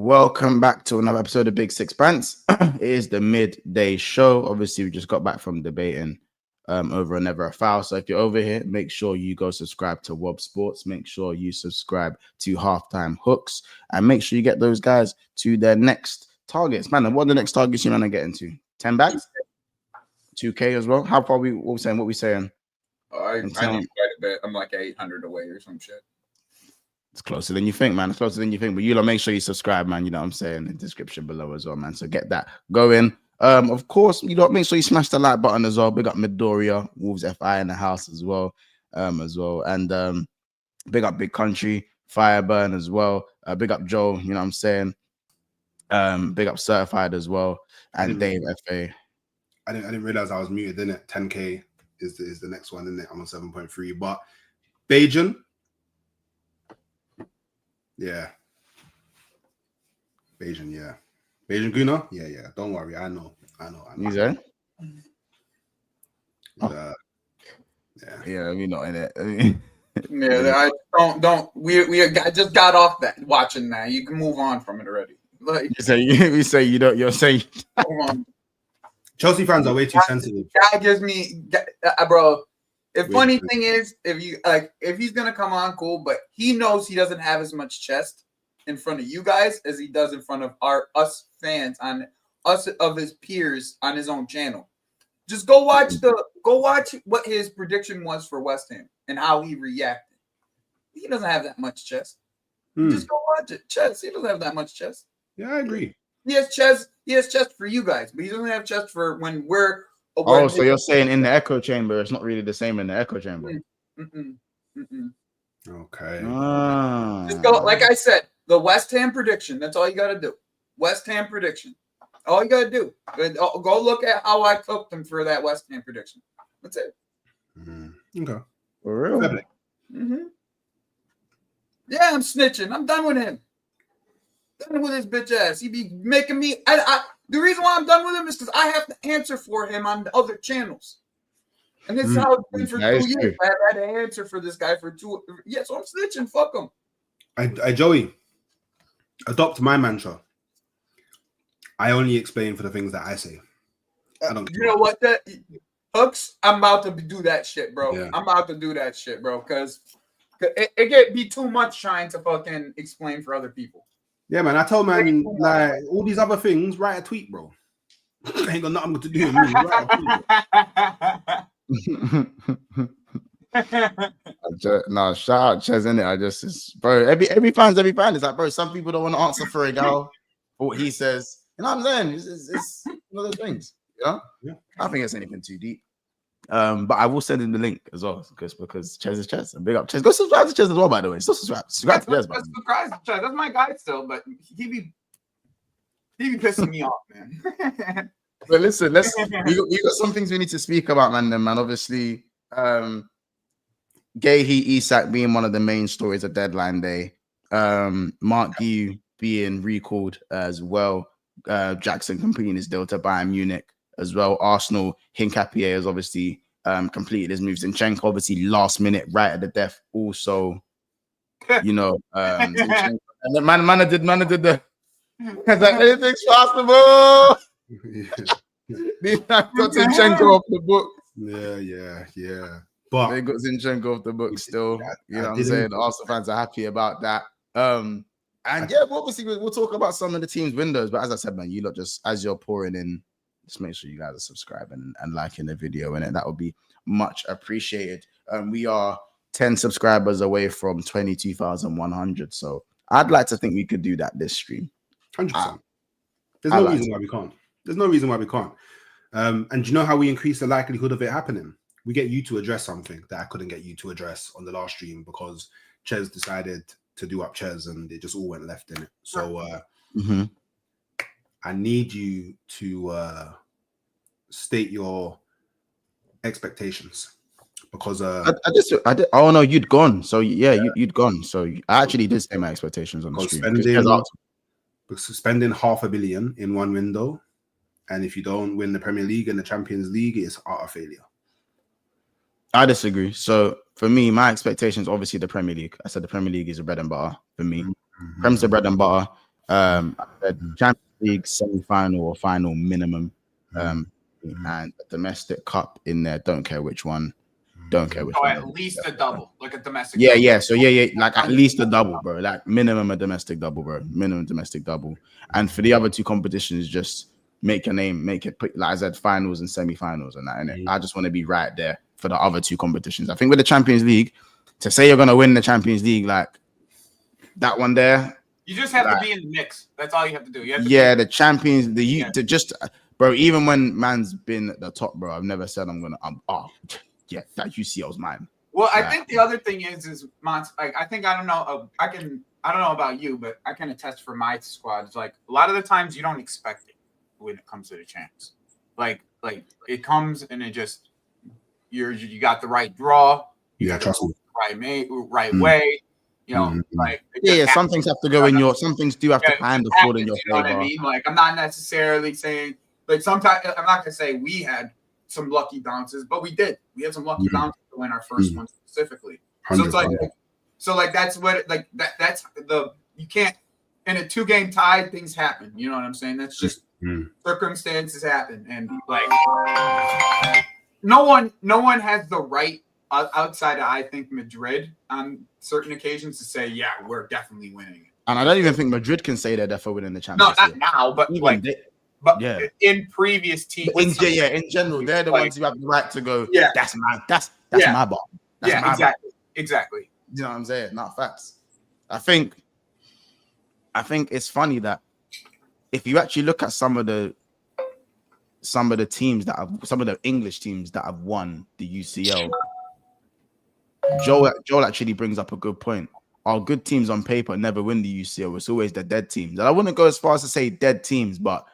Welcome back to another episode of Big Six Bants. It is the midday show. Obviously, we just got back from debating over and never a foul. So if you're over here, make sure you go subscribe to Wob Sports. Make sure you subscribe to Halftime Hooks, and make sure you get those guys to their next targets. Man, what are the next targets you want to get into? 10 bags, 2K as well. How far what we saying? I need quite a bit. I'm like 800 away or some shit. It's closer than you think, man. It's closer than you think. But you don't make sure you subscribe, man. You know what I'm saying? In the description below as well, man. So get that going. Of course, you don't make sure you smash the like button as well. Big up Midoriya, Wolves FI in the house as well. And big up Big Country, Fireburn as well. Big up Joe, you know what I'm saying? Big up Certified as well. And Dave FA. I didn't realize I was muted, didn't it? 10K is the next one, isn't it? I'm on 7.3. But Bajan. Yeah. Bajan, yeah. Bajan Guna? Yeah. Don't worry. I know. He's there? Yeah. Yeah, we're not in it. Yeah, I don't. We just got off that watching that. You can move on from it already. Like you say you don't. You're saying. Chelsea fans are way too sensitive. Guy gives me, bro. The funny thing is, if he's gonna come on, cool, but he knows he doesn't have as much chest in front of you guys as he does in front of us fans on us of his peers on his own channel. Just go watch what his prediction was for West Ham and how he reacted. He doesn't have that much chest. Just go watch it. Chest. He doesn't have that much chest. Yeah, I agree. He has chest. He has chest for you guys, but he doesn't have chest for when we're. Oh, so you're saying in the echo chamber, it's not really the same in the echo chamber. Okay. Just go, like I said, the West Ham prediction. That's all you got to do. West Ham prediction. All you got to do. Go look at how I took them for that West Ham prediction. That's it. Okay. For real? Yeah, I'm snitching. I'm done with him. Done with his bitch ass. He be making me. The reason why I'm done with him is because I have to answer for him on the other channels. And this is how it's been for 2 years. I had to answer for this guy for 2. Yeah, so I'm snitching. Fuck him. I Joey, adopt my mantra. I only explain for the things that I say. I don't care. You know what? Hooks, I'm about to do that shit, bro. Yeah. I'm about to do that shit, bro, because it can be too much trying to fucking explain for other people. Yeah, man. I told man like all these other things. Write a tweet, bro. Ain't got nothing to do with me. No, shout out Ches, innit? Bro. Every fan's every fan. It's like, bro. Some people don't want to answer for a gal for what he says. You know what I'm saying? It's one of those things. Yeah. I don't think it's anything too deep. But I will send him the link as well because Ches is Ches. And big up Ches. Go subscribe to Ches as well, by the way. Still subscribe to Ches. Subscribe to Ches. That's my guy still, but he be pissing me off, man. But listen, we got some things we need to speak about, man. Obviously, Guehi, Isak being one of the main stories of deadline day. Mark Guiu being recalled as well. Jackson completing his deal to Bayern Munich as well. Arsenal, Hincapie has obviously completed his moves. Zinchenko, obviously, last minute, right at the death. Also, you know, and the man did the. It's like anything's possible. They got Zinchenko off the book. Yeah. But they got Zinchenko off the book still. You know what I'm saying? The Arsenal fans are happy about that. And yeah, obviously we'll talk about some of the team's windows. But as I said, man, you lot just as you're pouring in, just make sure you guys are subscribing and liking the video, and that would be much appreciated. We are 10 subscribers away from 22,100. So I'd like to think we could do that this stream. 100%. There's no reason why we can't. There's no reason why we can't. And do you know how we increase the likelihood of it happening? We get you to address something that I couldn't get you to address on the last stream because Ches decided to do up Ches and it just all went left in it. So I need you to state your expectations because I did. Oh no, you'd gone. So yeah, you'd gone. So I actually did say my expectations on the stream. Spending $500 million in one window, and if you don't win the Premier League and the Champions League, it's utter failure. I disagree. So for me, my expectations obviously the Premier League. I said the Premier League is the bread and butter for me. Prem's the bread and butter. I said Champions League semi-final or final minimum, and a domestic cup in there. Don't care which one. Don't care which one. At least a double, like a domestic. Yeah, double. yeah. So yeah, like at least a double, bro. Like minimum a domestic double, bro. Minimum domestic double. And for the other two competitions, just make your name, make it. Like I said, finals and semi-finals and that. And I just want to be right there for the other two competitions. I think with the Champions League, to say you're gonna win the Champions League, like that one there, you just have to be in the mix. That's all you have to do. The Champions, bro. Even when man's been at the top, bro, I've never said that UCL's mine. Well, I think the other thing is Mons. Like, I don't know about you, but I can attest for my squad. It's like a lot of the times you don't expect it when it comes to the champs. Like it comes and it just you got the right draw. Trust me. Right way. You know, some things have to go in your. Some things do have to kind of fall in your favor. You know what I mean? Like I'm not necessarily saying like sometimes I'm not gonna say we had some lucky bounces, but we did. We had some lucky bounces to win our first one specifically. 100%. So it's like that's what that's the you can't in a 2-game tie things happen. You know what I'm saying? That's just circumstances happen, and like no one has the right outside of I think Madrid on certain occasions to say we're definitely winning. And I don't even think Madrid can say they're definitely winning the Champions League. No, not now, but in previous teams. In general, they're the ones who have the right to go. Yeah, that's my ball. Exactly. You know what I'm saying? Not facts. I think it's funny that if you actually look at some of the teams some of the English teams that have won the UCL, Joel actually brings up a good point. Our good teams on paper never win the UCL. It's always the dead teams. And I wouldn't go as far as to say dead teams, but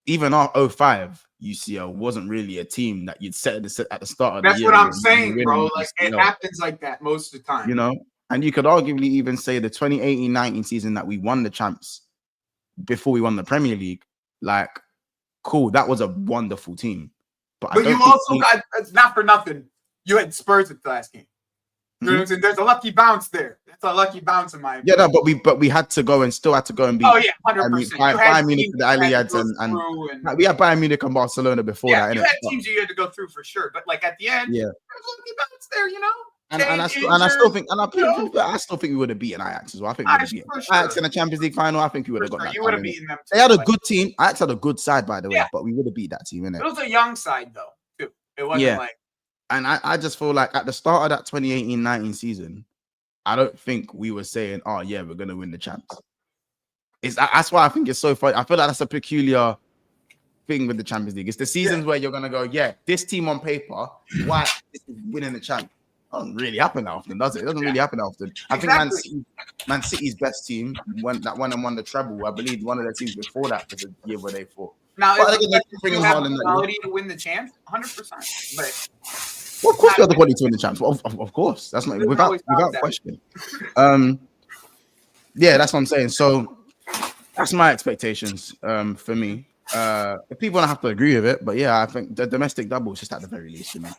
even our 05 UCL wasn't really a team that you'd set at the start of the year. That's what I'm saying, bro. Like it happens like that most of the time. You know, and you could arguably even say the 2018-19 season that we won the champs before we won the Premier League. Like, cool, that was a wonderful team. But you also got, it's not for nothing, you had Spurs at the last game. You know what I'm saying? There's a lucky bounce there. That's a lucky bounce in my opinion. Yeah, no, but we had to go and still had to go and beat. Oh yeah, 100%. Bayern Munich, the Alliads, and we had Bayern Munich and Barcelona before that. You had teams you had to go through for sure, but like at the end, there's a lucky bounce there, you know. And I still think we would have beaten Ajax as well. I think we would have beaten Ajax in the Champions League final. I think we would have got that. You would have beaten them. They had a good team. Ajax had a good side, by the way, but we would have beat that team, innit? It was a young side though, too. It wasn't like. And I just feel like at the start of that 2018-19 season, I don't think we were saying, "Oh yeah, we're gonna win the champs." That's why I think it's so funny. I feel like that's a peculiar thing with the Champions League. It's the seasons where you're gonna go, this team on paper, why is winning the champ? It doesn't really happen that often, does it? It doesn't really happen that often. I think Man City's best team won the treble. I believe one of the teams before that was the year where they fought. Now, if you have the quality to win the champ, 100%. But of course, we have the quality to win the champs. Well, of course, that's not without question. That's what I'm saying. So that's my expectations. For me, if people don't have to agree with it, but I think the domestic double is just at the very least, you know.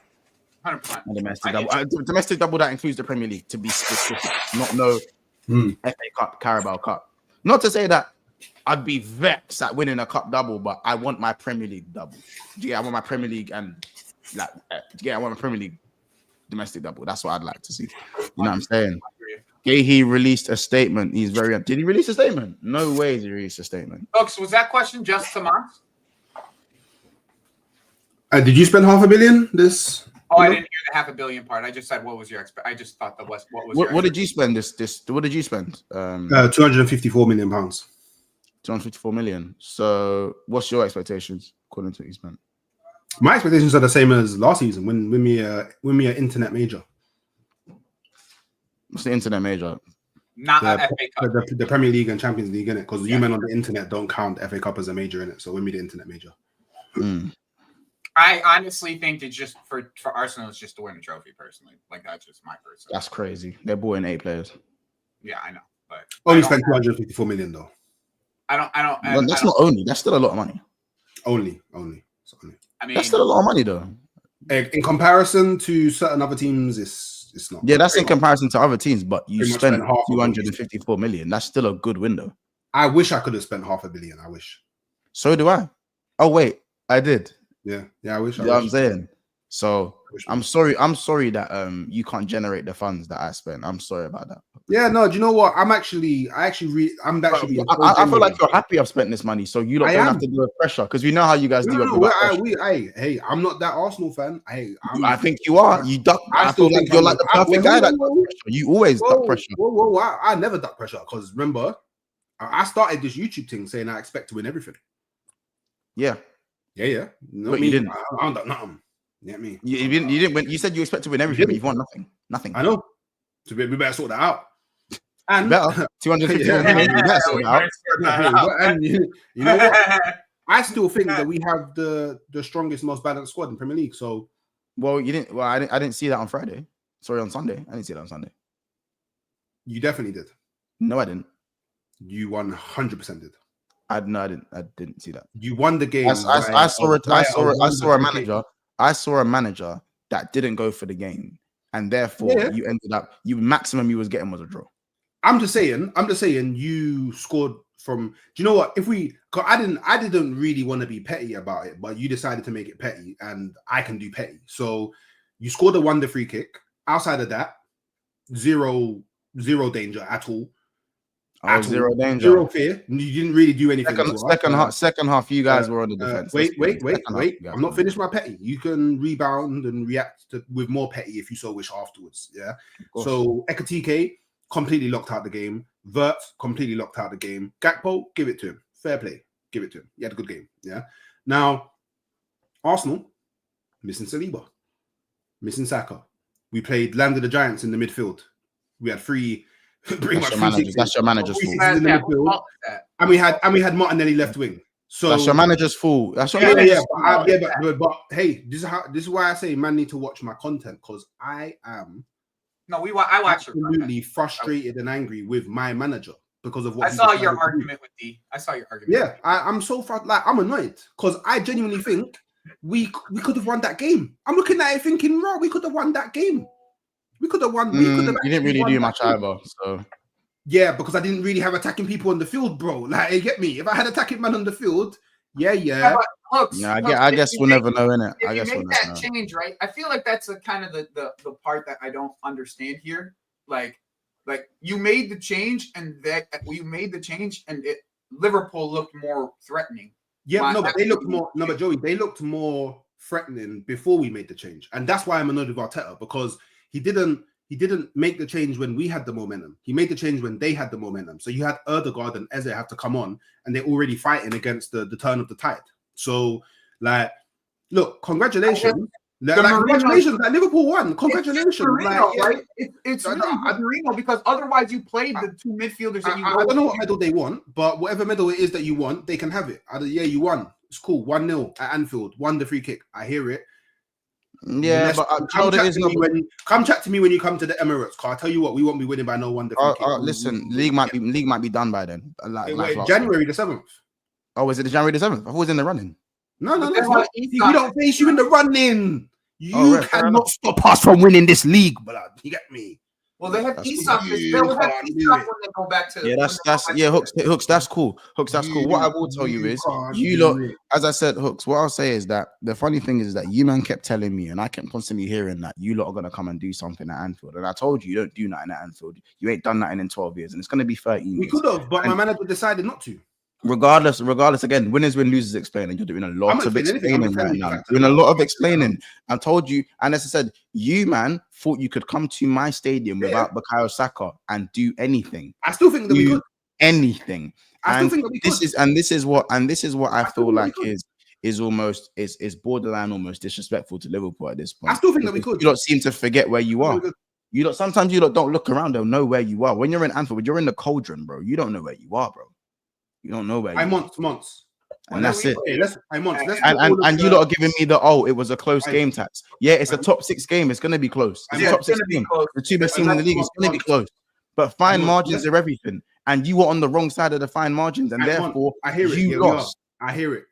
100%. Domestic double that includes the Premier League, to be specific, not FA Cup, Carabao Cup. Not to say that I'd be vexed at winning a cup double, but I want my Premier League double. I want my Premier League I want my Premier League domestic double. That's what I'd like to see. You know what I'm saying? Guehi released a statement. Did he release a statement? No way did he release a statement. Folks, was that question just to Mons? Did you spend $500 million this? Oh, I didn't hear the $500 million part. I just said, what was your I just thought that was what was. What did you spend What did you spend? 254 million pounds. 254 million. So, what's your expectations according to what you spent? My expectations are the same as last season. Win me an internet major. What's the internet major? Not FA Cup. The Premier League and Champions League, innit? Because you men on the internet don't count FA Cup as a major, innit? So win me the internet major. I honestly think it's just for Arsenal, it's just to win a trophy. Personally, like that's just my personal. That's crazy. They're bought in 8 players. Yeah, I know, but only spent 254 million though. I don't. Well, that's not only. That's still a lot of money. Only. I mean, that's still a lot of money though. In comparison to certain other teams, it's not. Yeah, that's in comparison to other teams, but you spent 254 million. That's still a good window. I wish I could have spent $500 million. I wish. So do I. Oh wait, I did. Yeah, I wish. You know what I'm saying? So I'm sorry that you can't generate the funds that I spent. I'm sorry about that. Yeah, no, do you know what? I'm actually I feel like you're happy I've spent this money, so you don't have to deal with pressure because we know how you guys deal with pressure. Hey, I'm not that Arsenal fan. I think you are. You duck. I feel like you're like the perfect guy that duck pressure. You always duck pressure. I never duck pressure because remember, I started this YouTube thing saying I expect to win everything. Yeah. But you didn't. I don't duck nothing. You know what I mean? You didn't win. You said you expect to win everything, but you've won nothing. Nothing. I know. So we better sort that out. And better 250 and you know what? I still think that we have the strongest, most balanced squad in Premier League. So, you didn't. Well, I didn't see that on Friday. Sorry, on Sunday. I didn't see that on Sunday. You definitely did. No, I didn't. You 100% did. I didn't see that. You won the game. I saw a manager. I saw a manager that didn't go for the game, and therefore you ended up. Maximum you was getting was a draw. I'm just saying. You scored from. Do you know what? I didn't really want to be petty about it, but you decided to make it petty, and I can do petty. So you scored a wonder free kick. Outside of that, zero danger at all. Zero danger. Zero fear. You didn't really do anything. Second half, you guys were on the defense. Wait. I'm not finished my petty. You can rebound and react with more petty if you so wish afterwards. Yeah. So Ekatike completely locked out the game. Vert completely locked out the game. Gakpo, give it to him. Fair play. Give it to him. He had a good game. Yeah. Now, Arsenal, missing Saliba, missing Saka. We played Land of the Giants in the midfield. We had three. That's your manager's fault. And we had Martinelli left wing. So that's your manager's fault. That's your but hey, this is why I say man need to watch my content because I am I watch absolutely frustrated and angry with my manager because of what I saw your argument with D. I saw your argument. Yeah, I'm so I'm annoyed because I genuinely think we could have won that game. I'm looking at it thinking, right, we could have won that game. We could have won. You didn't really do much either. So yeah, because I didn't really have attacking people on the field, bro. Like, you get me? If I had attacking man on the field, yeah. I guess we'll never know, innit? I guess we'll never know. Change, right? I feel like that's kind of the part that I don't understand here. Like you made the change, and Liverpool looked more threatening. Yeah, but they looked more. No, but Joey, they looked more threatening before we made the change, and that's why I'm annoyed with Arteta because. He didn't make the change when we had the momentum. He made the change when they had the momentum. So you had Erdegaard and Eze have to come on, and they're already fighting against the turn of the tide. So, look, congratulations. Congratulations. Liverpool won. Congratulations. Right? It's really Marino because otherwise you played the two midfielders that you I don't know what medal they want, but whatever medal it is that you want, they can have it. You won. It's cool. 1-0 at Anfield. Won the free kick. I hear it. Yeah, but come chat to me when you come to the Emirates. Cause I tell you what, we won't be winning by no one. Listen, league might be done by then. January the 7th. Oh, is it January the 7th? I thought it was in the running. No. We don't face you in the running. You cannot stop us from winning this league, blood. You get me? Well, they have Isak. They will have Isak when they go back to. Yeah, Hooks. That's cool. Hooks, that's cool. What I will tell you is, you lot, as I said, Hooks. What I'll say is that the funny thing is that you man kept telling me, and I kept constantly hearing that you lot are gonna come and do something at Anfield, and I told you don't do nothing at Anfield. You ain't done nothing in 12 years, and it's gonna be 13 years. We could have, but my manager decided not to. Regardless, again, winners win, losers explain, and you're doing a lot of explaining right now. Doing a lot of explaining. I told you, and as I said, you man thought you could come to my stadium without Bukayo Saka and do anything. I still think that we could anything. I still think that we could. This is what I feel like is almost is borderline almost disrespectful to Liverpool at this point. I still think that we could. You don't seem to forget where you are. Sometimes you don't look around and know where you are. When you're in Anfield, you're in the cauldron, bro. You don't know where you are, bro. You don't know where. Months. And that's it. Okay, and you lot are giving me it was a close game tax. Yeah, it's a top 6 game. It's gonna be close. It's a top 6 game. The two best teams in the league. It's gonna be close. But fine margins are everything. And you were on the wrong side of the fine margins, and therefore you lost. I hear it.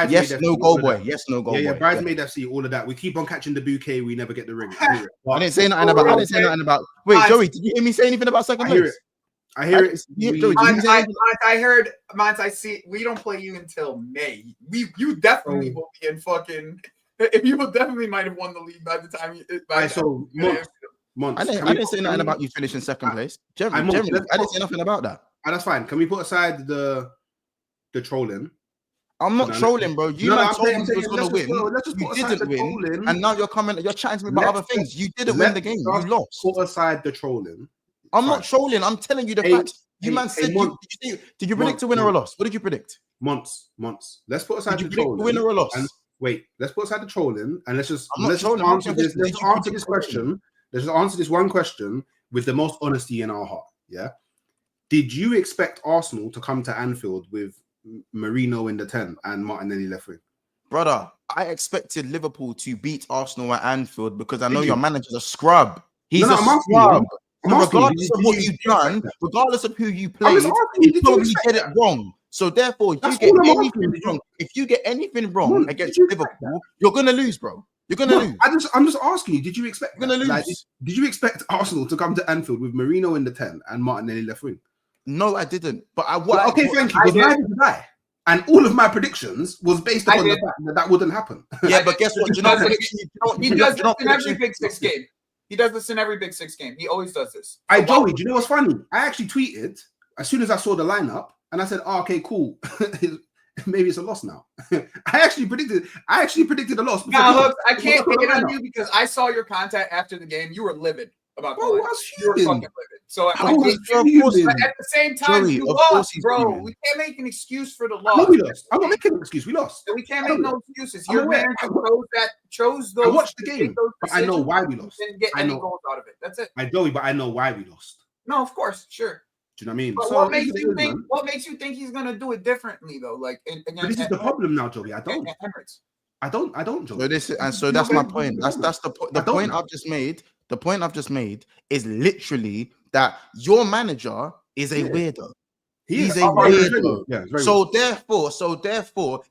Yes, no goal boy. Yes, no goal boy. Yeah, bridesmaid FC, all of that. We keep on catching the bouquet. We never get the ring. I didn't say nothing about. Wait, Joey, did you hear me say anything about second place? I hear it. I heard, Mons, I see. We don't play you until May. You definitely will be in fucking. You will definitely might have won the league by the time you. Months. I didn't say nothing about you finishing second place. Generally, I didn't say nothing about that. And that's fine. Can we put aside the trolling? I'm not trolling, bro. You told me you was gonna win. You didn't win, and now you're chatting to me about other things. You didn't win the game. You lost. Put aside the trolling. I'm not trolling. I'm telling you the facts. You man said did you predict a winner or loss? What did you predict? Months. Let's put aside the trolling. Winner or loss? Wait, let's put aside the trolling and let's just answer this question. Let's just answer this one question with the most honesty in our heart. Yeah. Did you expect Arsenal to come to Anfield with Marino in the 10 and Martinelli left wing? Brother, I expected Liverpool to beat Arsenal at Anfield because I know your manager's a scrub. He's a scrub. Regardless of what you've done, regardless of who you played, you probably get it wrong. So therefore, if you get anything wrong against Liverpool, you're gonna lose, bro. You're gonna lose. I'm just asking you, did you expect you're gonna lose? Like, did you expect Arsenal to come to Anfield with Marino in the 10 and Martinelli left wing? No, I didn't. But thank you. Neither did I. And all of my predictions was based upon the fact that wouldn't happen. Yeah, but guess what? He does this in every Big Six game. He does this in every Big Six game. He always does this. Joey, do you know what's funny? I actually tweeted as soon as I saw the lineup, and I said, "Oh, okay, cool. Maybe it's a loss now." I actually predicted a loss. Now, look, I can't take it on you because I saw your content after the game. You were livid about the line. You were fucking livid. So but at the same time, you lost, bro. We can't make an excuse for the loss. No, we lost. I'm not making an excuse. We lost. So we can't make no excuses. Your manager chose those. I watched the game, but I know why we lost. Didn't get any goals out of it. That's it. But I know why we lost. No, of course, sure. Do you know what I mean? But what makes you think he's gonna do it differently though? Like, but this is the problem now, Joey. I don't, Joey. So that's my point. That's the point I've just made. The point I've just made is literally that your manager is a weirdo. He's a weirdo. Yeah, so therefore,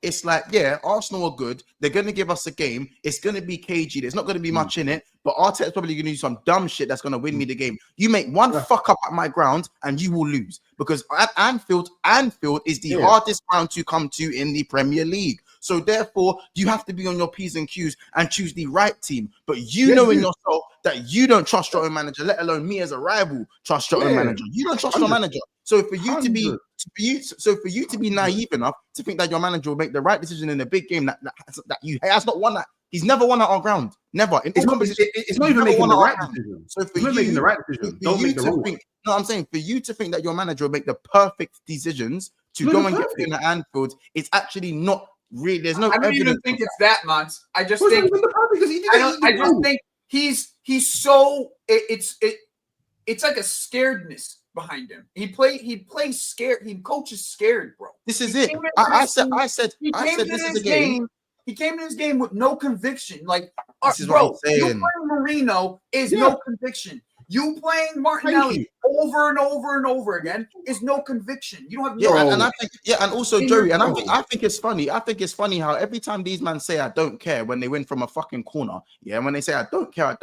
it's like, Arsenal are good. They're going to give us a game. It's going to be cagey. There's not going to be much in it. But Arteta's probably going to do some dumb shit that's going to win me the game. You make one fuck up at my ground and you will lose. Because at Anfield is the hardest ground to come to in the Premier League. So therefore, you have to be on your P's and Q's and choose the right team. But you know in yourself that you don't trust your own manager, let alone me as a rival trust your own manager. You don't trust your manager. So for you to be naive enough to think that your manager will make the right decision in a big game that he has not won that. He's never won at our ground. Never. It's not even making the right decision. So for you, making the right decision. Don't make the wrong one. No, I'm saying for you to think that your manager will make the perfect decisions to go and get in the Anfield, it's actually not really. There's no. I don't even think it's that much. I just think. I just think he's so. It's like a scaredness behind him. He plays scared. He coaches scared, bro. This is it. I said this is a game. He came to this game with no conviction. Like, this is what I'm saying. You playing Marino is no conviction. You playing Martinelli over and over and over again is no conviction. You don't have and I think and also Joey, and I think it's funny. I think it's funny how every time these men say I don't care when they win from a fucking corner, and when they say I don't care.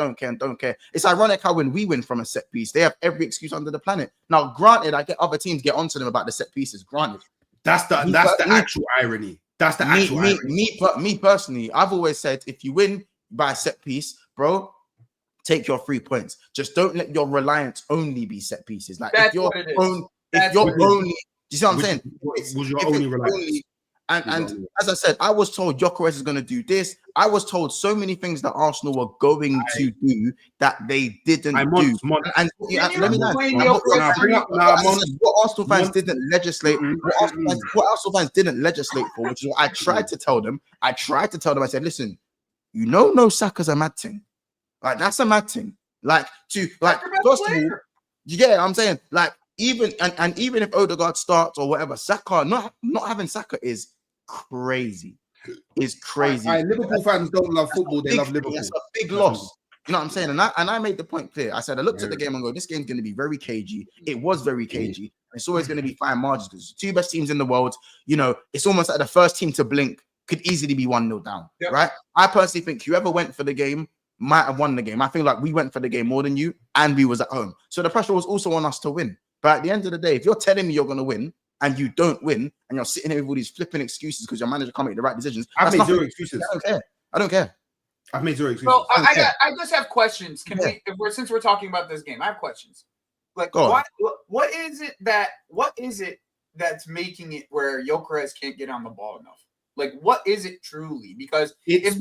It's ironic how when we win from a set piece, they have every excuse under the planet. Now, granted, I get other teams get onto them about the set pieces. Granted, that's the actual irony. That's the actual irony. Me personally, I've always said if you win by a set piece, bro, take your 3 points. Just don't let your reliance only be set pieces. Like that's if you're only, do you see what I'm saying? Was your only reliance? And as I said, I was told Gyökeres is going to do this. I was told so many things that Arsenal were going to do that they didn't do. And let me know. What Arsenal fans didn't legislate. What Arsenal fans didn't legislate for, which is what I tried to tell them. I said, listen, no Saka's a mad thing. Like that's a mad thing. Like first of all, I'm saying like even if Odegaard starts or whatever, Saka not having Saka is crazy. Is crazy. Liverpool fans don't love football; they love Liverpool. That's a big loss. You know what I'm saying? And I made the point clear. I said I looked at the game and go, this game's going to be very cagey. It was very cagey. It's always going to be fine margins because two best teams in the world. You know, it's almost like the first team to blink could easily be 1-0 down. Yep. Right? I personally think whoever went for the game might have won the game. I feel like we went for the game more than you, and we was at home. So the pressure was also on us to win. But at the end of the day, if you're telling me you're going to win and you don't win and you're sitting here with all these flipping excuses because your manager can't make the right decisions, I've made zero excuses. I don't care. I've made zero excuses. So I just have questions. Since we're talking about this game, I have questions. Like, what is it that's making it where Gyökeres can't get on the ball enough? Like, what is it truly? Because it's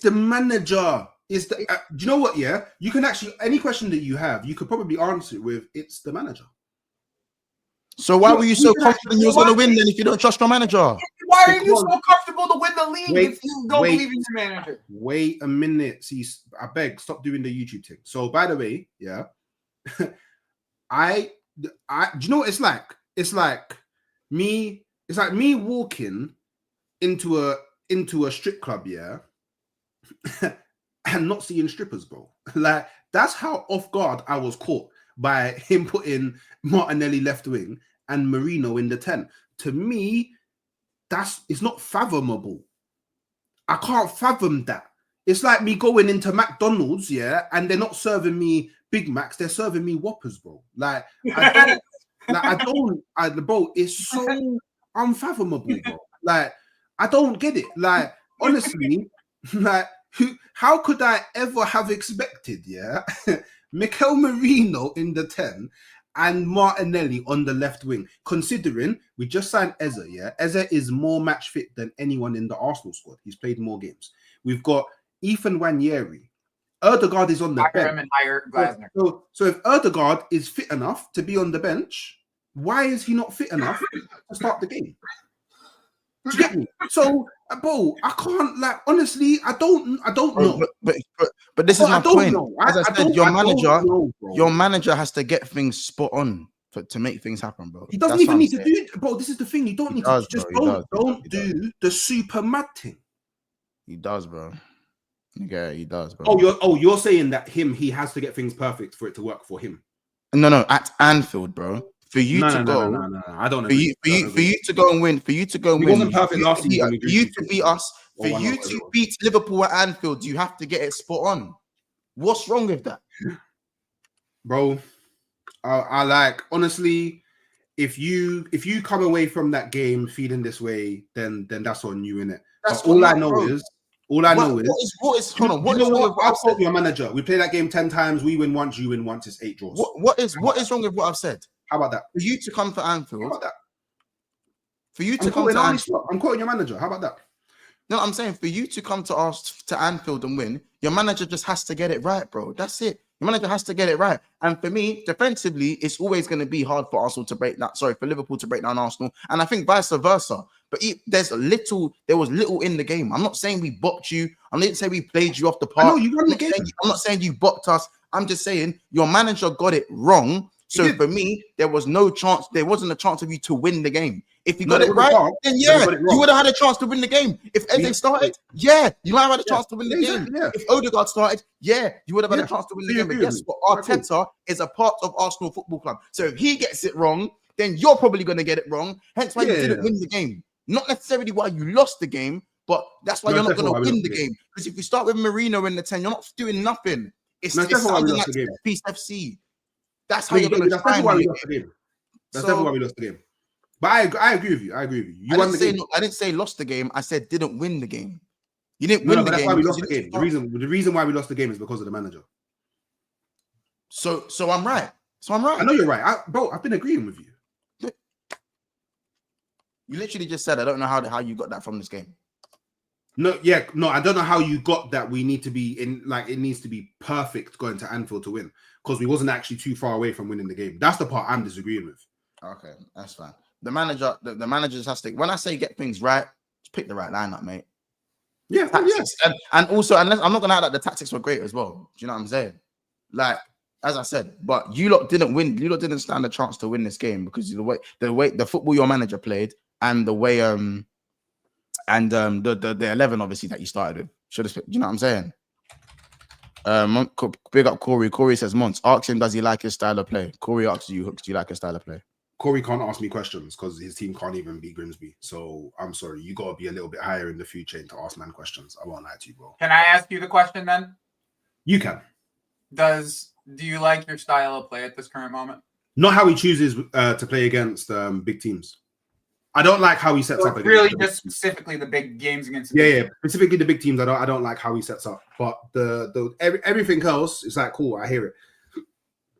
the manager. It's the. Do you know what? Yeah, you can actually any question that you have, you could probably answer it with it's the manager. So why were you so confident you was going to win then if you don't trust your manager? Why are you so comfortable to win the league if you don't believe in your manager? Wait a minute. See, I beg, stop doing the YouTube thing. So, by the way, yeah, do you know what it's like? It's like me walking into a strip club, yeah, and not seeing strippers, bro. Like, that's how off guard I was caught by him putting Martinelli left wing and Marino in the 10. To me, it's not fathomable. I can't fathom that. It's like me going into McDonald's, yeah, and they're not serving me Big Macs, they're serving me Whoppers, bro. Like, bro, it's so unfathomable, bro. Like, I don't get it. Like, honestly, like, how could I ever have expected, yeah, Mikel Merino in the 10 and Martinelli on the left wing, considering we just signed Eze, yeah? Eze is more match fit than anyone in the Arsenal squad. He's played more games. We've got Ethan Nwaneri. Erdegaard is on the bench. So if Erdegaard is fit enough to be on the bench, why is he not fit enough to start the game? Do you get me? So, bro, I can't, like, honestly, I don't know. But this is my point. As I said, your manager has to get things spot on to make things happen, bro. He doesn't even need to do it, bro. This is the thing. You don't need to just don't do the super mad thing. He does, bro. Yeah, he does, bro. You're saying that he has to get things perfect for it to work for him. No, at Anfield, bro. For you to go, no. I don't know. For you to go and win. He wasn't perfect last season. For you to beat us. For you to beat Liverpool at Anfield, you have to get it spot on. What's wrong with that, bro? I like, honestly, if you come away from that game feeling this way, then that's on you, innit? All I know is. Hold on. I'll quote your manager. We play that game 10 times. We win once. You win once. It's 8 draws. What is wrong with what I've said? How about that? For you to come to Anfield. How about that? For you to come to Anfield. I'm quoting your manager. How about that? No, I'm saying for you to come to Anfield and win, your manager just has to get it right, bro. That's it. Your manager has to get it right. And for me, defensively, it's always going to be hard for Arsenal to break that. Sorry, for Liverpool to break down Arsenal. And I think vice versa. But there was little in the game. I'm not saying we bopped you. I'm not saying we played you off the park. No, you won the game. I'm not saying you bopped us. I'm just saying your manager got it wrong. So for me, there was no chance. There wasn't a chance of you to win the game. If you got it right, then yeah, you would have had a chance to win the game. If Eze started, yeah, you might have had a chance to win the game. Yeah. If Odegaard started, yeah, you would have had a chance to win the game. But guess what? Arteta is a part of Arsenal Football Club. So if he gets it wrong, then you're probably going to get it wrong. Hence why you didn't win the game. Not necessarily why you lost the game, but that's why you're not going to win the game. Because if you start with Marino in the 10, you're not doing nothing. It's something like Peace FC. That's how you're going to try and win the game. That's definitely why we lost the game. But I agree with you. You won the game. I didn't say lost the game. I said didn't win the game. You didn't win the game. That's why we lost the game. The reason why we lost the game is because of the manager. So I'm right. I know you're right. Bro, I've been agreeing with you. You literally just said, I don't know how you got that from this game. No, I don't know how you got that. We need to be in, like, it needs to be perfect going to Anfield to win, because we wasn't actually too far away from winning the game. That's the part I'm disagreeing with. Okay, that's fine. The manager just has to, when I say get things right, just pick the right lineup, mate. Yeah, tactics. And also, I'm not gonna add that the tactics were great as well. Do you know what I'm saying? Like, as I said, but you lot didn't win. You lot didn't stand a chance to win this game because the way the football your manager played and the way the 11 obviously that you started with. Should have, you know what I'm saying? Big up Corey. Corey says, Monts, ask him, does he like his style of play? Corey asks you, Hooks, do you like his style of play? Corey can't ask me questions because his team can't even beat Grimsby. So I'm sorry, you got to be a little bit higher in the food chain to ask man questions. I won't lie to you, bro. Can I ask you the question then? You can. Do you like your style of play at this current moment? Not how he chooses to play against big teams. I don't like how he sets up. Really, just specifically the big games against. Specifically the big teams. I don't like how he sets up. But everything else is like cool. I hear it.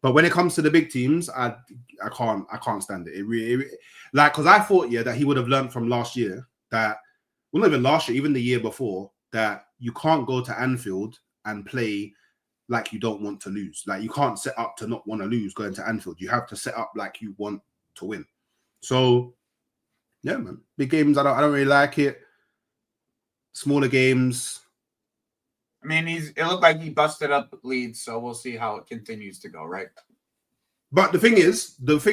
But when it comes to the big teams, I can't stand it. It really like because I thought that he would have learned from last year that not even last year, even the year before, that you can't go to Anfield and play like you don't want to lose. Like you can't set up to not want to lose going to Anfield. You have to set up like you want to win. So yeah, man. Big games, I don't really like it. Smaller games. I mean, it looked like he busted up Leeds, so we'll see how it continues to go, right? But the thing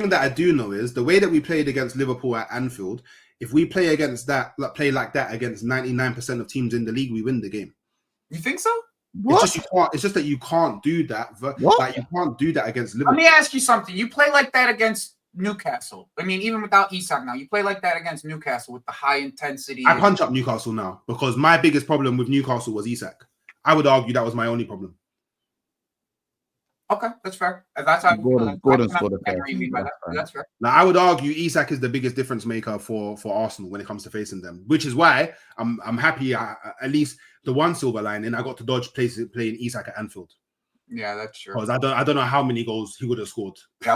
that I do know is the way that we played against Liverpool at Anfield, if we play like that against 99% of teams in the league, we win the game. You think so? What? It's just that you can't do that. What? Like you can't do that against Liverpool. Let me ask you something. You play like that against Newcastle. I mean, even without Isak now, you play like that against Newcastle with the high intensity. I punch up Newcastle now because my biggest problem with Newcastle was Isak. I would argue that was my only problem. Okay, that's fair. That's how Gordon scored a fair. That's fair. Now, I would argue Isak is the biggest difference maker for Arsenal when it comes to facing them, which is why I'm happy. At least the one silver lining, I got to dodge playing Isak at Anfield. Yeah, that's true. Because I don't know how many goals he would have scored. Yeah,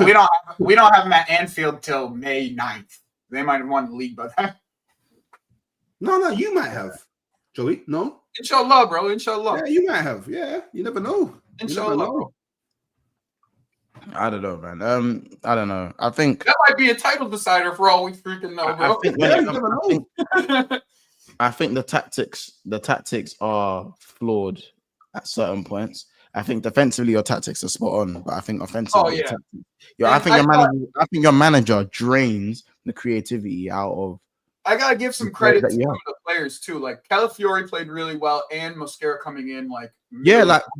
we don't have him at Anfield till May 9th. They might have won the league by then. No, you might have, Joey. No, inshallah, bro. Inshallah. Yeah, you might have. Yeah, you never know. Inshallah, bro. I don't know, man. I don't know. I think that might be a title decider for all we freaking know, bro. I think the tactics are flawed at certain points. I think defensively your tactics are spot on, but I think offensively, I think your manager drains the creativity out of. I gotta give some credit to some of the players too. Like Calafiori played really well, and Mosquera coming in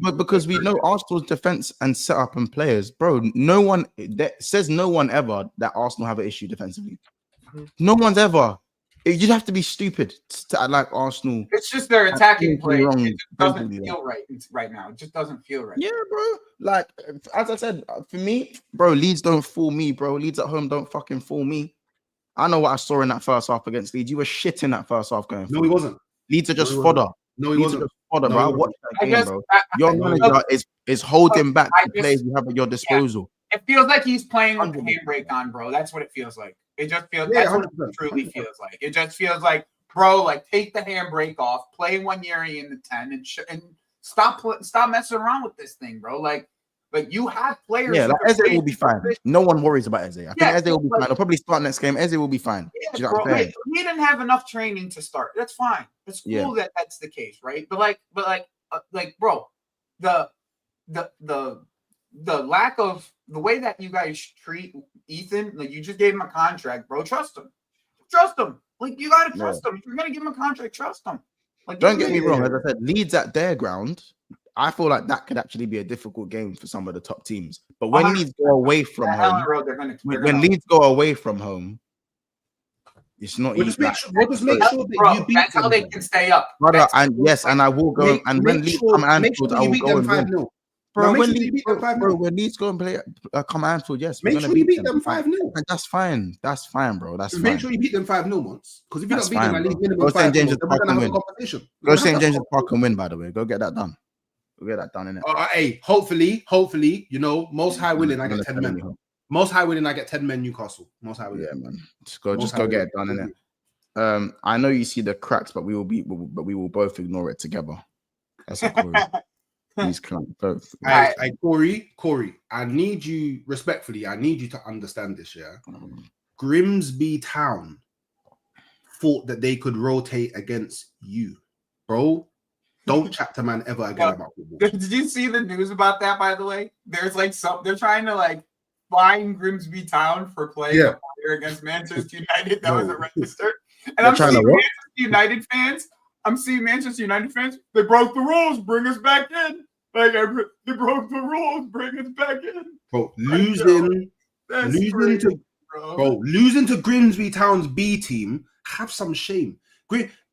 but because we know Arsenal's defense and setup and players, bro. No one ever that Arsenal have an issue defensively. No one's ever. You'd have to be stupid to like Arsenal. It's just their attacking play. It just doesn't feel right now. It just doesn't feel right. Yeah, bro. Like as I said, for me, bro, Leeds don't fool me, bro. Leeds at home don't fucking fool me. I know what I saw in that first half against Leeds. You were shit in that first half going. No, he wasn't. Leeds are just fodder. No, he wasn't. Fodder, bro. Watch that game, bro. Your manager is holding back the players you have at your disposal. It feels like he's playing with the handbrake on, bro. That's what it feels like. It just feels that's what it truly feels like. It just feels like, bro, like take the handbrake off, play Wanyeri in the 10, and stop messing around with this thing, bro. Like you have players. Yeah, like Eze will be fine. No one worries about Eze. I think Eze will be fine. He'll probably start next game. Eze will be fine. Yeah, bro, he didn't have enough training to start. That's fine. It's cool that that's the case, right? But bro, the lack of the way that you guys treat Ethan, like you just gave him a contract, bro. Trust him. Like you gotta trust him. If you're gonna give him a contract, trust him. Like don't get me wrong. As I said, Leeds at their ground. I feel like that could actually be a difficult game for some of the top teams. But when Leeds go away from home, when Leeds go away from home, it's not easy. Just make sure that you beat that's how they can stay up. Brother, and I will go. And when Leeds come Anfield, I will go and win. Bro, when Leeds go and play come Anfield, yes. Make sure you beat them 5-0. That's fine. That's fine, bro. That's fine. Make sure you beat them 5-0 once. Because if you don't beat them, at least minimum 5-0. Go St. James's Park and win. Go St. James's Park and win, by the way. Go get that done. We'll get that done, innit? Hey, hopefully, most high willing, I get 10 men. Most high willing, I get 10 men Newcastle. Most high willing. Yeah, man. Just go get it done, innit? I know you see the cracks, but we will both ignore it together. That's a Corey. These cracks both. Corey, I need you to understand this, yeah? Grimsby Town thought that they could rotate against you, bro. Don't chat to man ever again about football. Did you see the news about that, by the way? There's they're trying to fine Grimsby Town for playing a player against Manchester United that wasn't registered. And I'm seeing Manchester United fans, they broke the rules, bring us back in. They broke the rules, bring us back in. Bro, losing to Grimsby Town's B team, have some shame.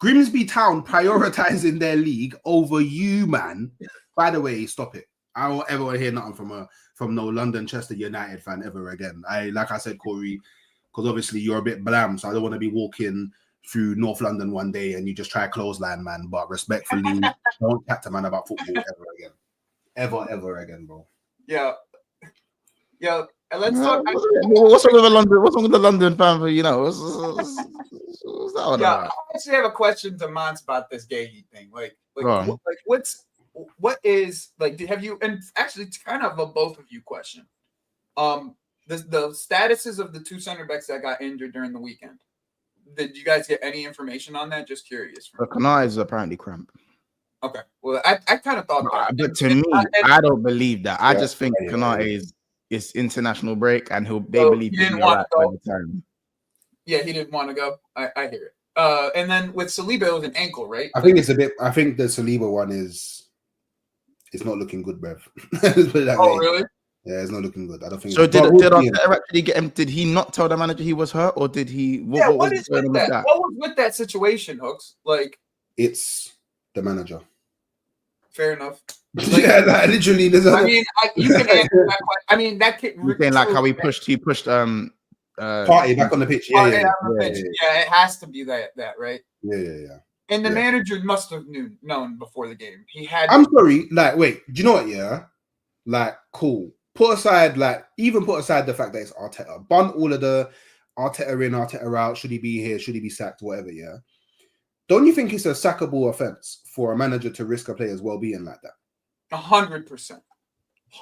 Grimsby Town prioritizing their league over you, man. By the way, stop it. I won't ever hear nothing from no London Chester United fan ever again. Like I said, Corey, because obviously you're a bit blam, so I don't want to be walking through North London one day and you just try clothesline, man. But respectfully, don't chat to man about football ever again. Ever again, bro. Yeah. And let's talk. What's wrong with the London? What's wrong with the London fan? For what's that all about? I actually have a question to Mons about this Guehi thing. What is like? Have you? And actually, it's kind of a both of you question. The statuses of the two center backs that got injured during the weekend. Did you guys get any information on that? Just curious. Kanai is apparently cramped. Okay. Well, I kind of thought that. But to me, I don't believe that. I just think Kanai is international break, and they believe he didn't want to go. Time. Yeah, he didn't want to go. I hear it. And then with Saliba, it was an ankle, right? I think the Saliba one is not looking good, bruv. Really? Yeah, it's not looking good. I don't think. So did Arteta actually get him? Did he not tell the manager he was hurt, or did he? What was with that? What was with that situation, Hooks? Like, it's the manager. Fair enough. Like, literally. I mean, you can answer that question. I mean, that kid. You're saying like how he pushed Party back on the pitch. Yeah, it has to be that, right? Yeah. And the manager must have known before the game. He had. I'm sorry. Like, wait. Do you know what? Yeah. Like, cool. Put aside the fact that it's Arteta. Bun all of the Arteta in, Arteta out. Should he be here? Should he be sacked? Whatever. Yeah. Don't you think it's a sackable offense for a manager to risk a player's well-being like that? 100%.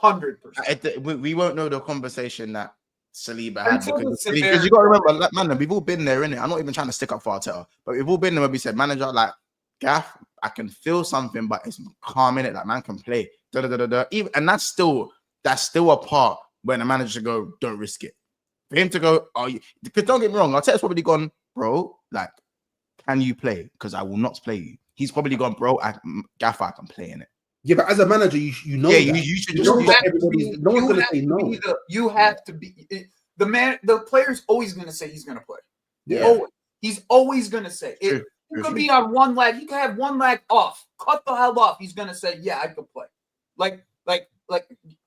100%. We won't know the conversation that Saliba had because you got to remember, like, man, we've all been there, innit? I'm not even trying to stick up for Arteta, but we've all been there where we said, manager, like, Gaff, I can feel something, but it's calm in it. Like, man can play. Even, and that's still a part when the manager should go, don't risk it. For him to go, because don't get me wrong, Arteta's probably gone, bro, like, can you play? Because I will not play you. He's probably gone, bro, Gaff, I can play in it. Yeah, but as a manager, you know, yeah, you should just. No one's gonna say no. You have to be the man. The player's always gonna say he's gonna play. Yeah, he's always gonna say it. He could be on one leg. He could have one leg off. Cut the hell off. He's gonna say, "Yeah, I could play." Like,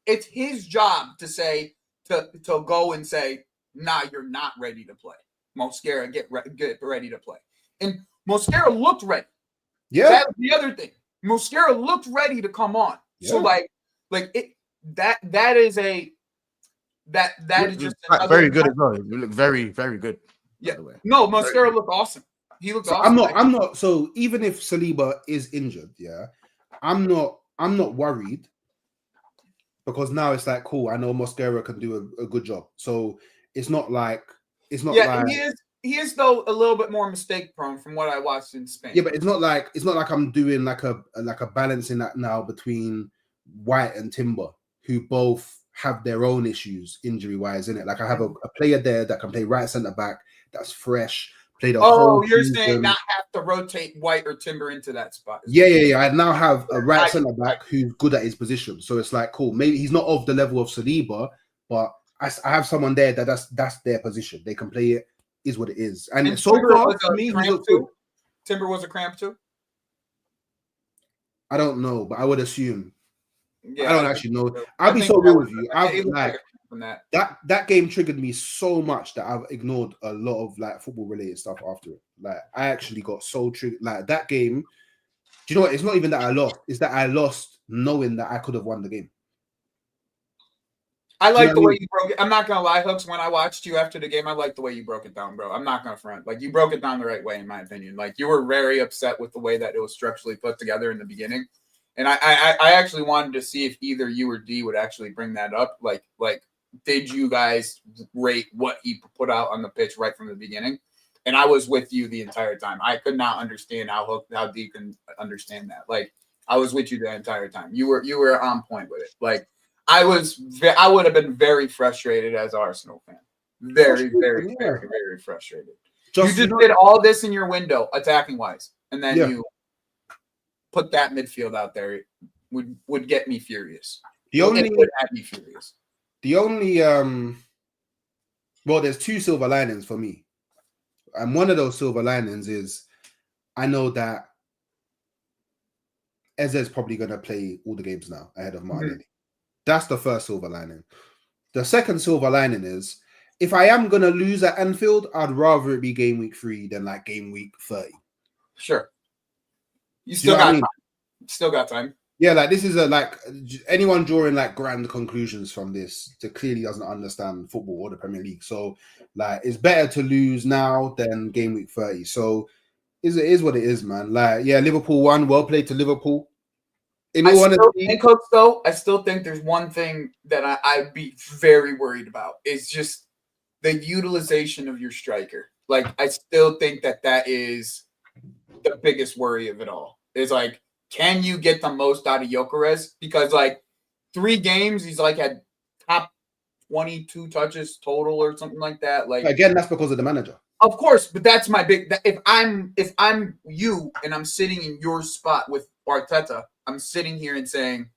it's his job to say to go and say, "Nah, you're not ready to play." Mosquera, get ready to play. And Mosquera looked ready. Yeah, that's the other thing. Mosquera looked ready to come on. Yeah. So that is just very good as well. You look very, very good. Yeah. No, Mosquera looked awesome. He looked awesome. I'm not. So even if Saliba is injured, yeah, I'm not worried because now it's like, cool. I know Mosquera can do a good job. So it's not like. He is though a little bit more mistake prone from what I watched in Spain. Yeah, but it's not like I'm doing like a balancing that now between White and Timber, who both have their own issues injury wise, in it. Like I have a player there that can play right centre back, that's fresh. Played a whole you're season. saying not have to rotate White or Timber into that spot? Yeah. I now have a right centre back who's good at his position, so it's like cool. Maybe he's not of the level of Saliba, but I have someone there that's their position. They can play it. Is what it is, and so far for me, Timber was a cramp too. I don't know, but I would assume. Yeah, I don't actually know. I'll be so real with you. I've like that game triggered me so much that I've ignored a lot of like football related stuff after it. Like I actually got so triggered. Like that game. Do you know what? It's not even that I lost. It's that I lost knowing that I could have won the game. I like the way you broke it. I'm not gonna lie, Hooks. When I watched you after the game, I like the way you broke it down, bro. I'm not gonna front. Like you broke it down the right way, in my opinion. Like you were very upset with the way that it was structurally put together in the beginning, and I actually wanted to see if either you or D would actually bring that up. Like, did you guys rate what he put out on the pitch right from the beginning? And I was with you the entire time. I could not understand how D can understand that. Like I was with you the entire time. You were on point with it. Like. I would have been very frustrated as an Arsenal fan. Very, very, very, very frustrated. You just did all this in your window, attacking wise, and then you put that midfield out there. It would get me furious. It would have me furious. The only there's two silver linings for me, and one of those silver linings is I know that Eze's probably going to play all the games now ahead of Martinelli. That's the first silver lining. The second silver lining is, if I am going to lose at Anfield, I'd rather it be game week 3 than like game week 30. Sure. You still got time. Still got time. Yeah, like this is anyone drawing like grand conclusions from this that clearly doesn't understand football or the Premier League. So like it's better to lose now than game week 30. So it is what it is, man. Like, yeah, Liverpool won. Well played to Liverpool. I still think there's one thing that I'd be very worried about. Is just the utilization of your striker. Like, I still think that is the biggest worry of it all. Is like, can you get the most out of Gyökeres? Because like 3 games, he's like had top 22 touches total or something like that. Like, again, that's because of the manager. Of course, but that's my big. If I'm you and I'm sitting in your spot with Arteta, I'm sitting here and saying,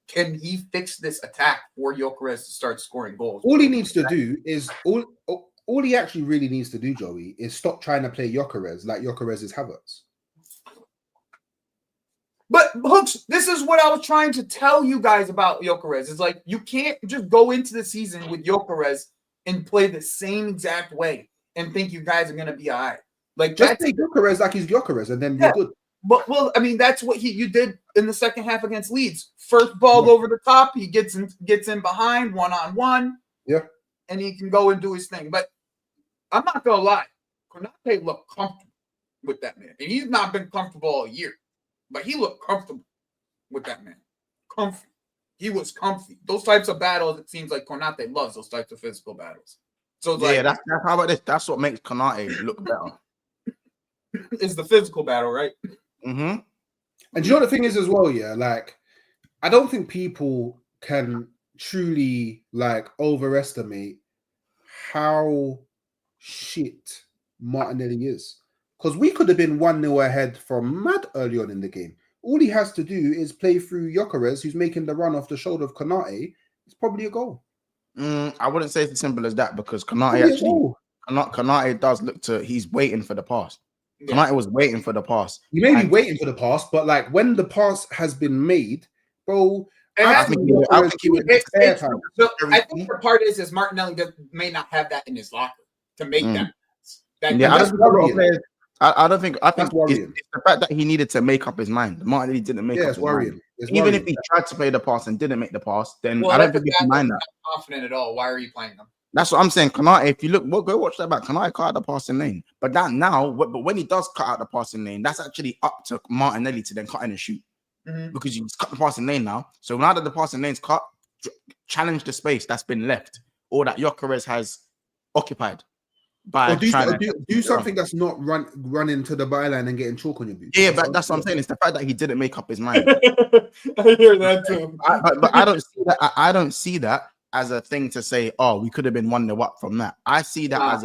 can he fix this attack for Gyökeres to start scoring goals? All he needs to do is all he actually really needs to do, Joey, is stop trying to play Gyökeres like Gyökeres is Havertz. But Hooks, this is what I was trying to tell you guys about Gyökeres. It's like you can't just go into the season with Gyökeres and play the same exact way and think you guys are gonna be all right. Like, just play Gyökeres like he's Gyökeres, and then you're good. But well, I mean, that's what you did in the second half against Leeds. First ball over the top, he gets in behind 1-on-1. Yeah, and he can go and do his thing. But I'm not gonna lie, Konate looked comfortable with that man, and he's not been comfortable all year, but he looked comfortable with that man. Comfy. He was comfy. Those types of battles, it seems like Konate loves those types of physical battles. So it's that's how about this? That's what makes Konate look better. Is the physical battle, right? Mm-hmm. And you know the thing is as well, yeah, like I don't think people can truly like overestimate how shit Martinelli is. Because we could have been 1-0 ahead from mad early on in the game. All he has to do is play through Gyökeres, who's making the run off the shoulder of Konate. It's probably a goal. I wouldn't say it's as simple as that, because Konate does look to, he's waiting for the pass. Yeah. Konate was waiting for the pass. He may be waiting for the pass, but like when the pass has been made, bro, I think the part is Martinelli may not have that in his locker to make that. I think it's the fact that he needed to make up his mind. Martinelli didn't make up his mind. Even if he tried to play the pass and didn't make the pass, then I don't think he can mind that. Not confident at all. Why are you playing them? That's what I'm saying. Konate, if you look, go watch that back. Konate cut out the passing lane, but when he does cut out the passing lane, that's actually up to Martinelli to then cut in and shoot, because you cut the passing lane now. So now that the passing lane's cut, challenge the space that's been left or that Gyökeres has occupied. By do something that's not running to the byline and getting chalk on your boots. Yeah, but that's what I'm saying. It's the fact that he didn't make up his mind. I hear that too. But I don't see that. I don't see that as a thing to say, oh, we could have been 1-0 up from that. I see that as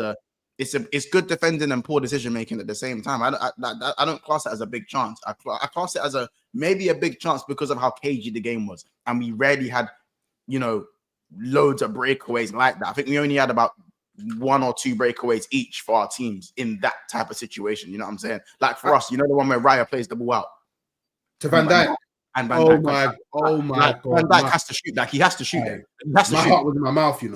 it's good defending and poor decision making at the same time. I don't class it as a big chance. I class it as maybe a big chance because of how cagey the game was, and we rarely had, loads of breakaways like that. I think we only had about 1 or 2 breakaways each for our teams in that type of situation. You know what I'm saying? Like for us, the one where Raya plays the ball out to Van Dijk. And Van Dijk, God. Van Dijk has to shoot. Like he has to shoot. My heart was in my mouth, He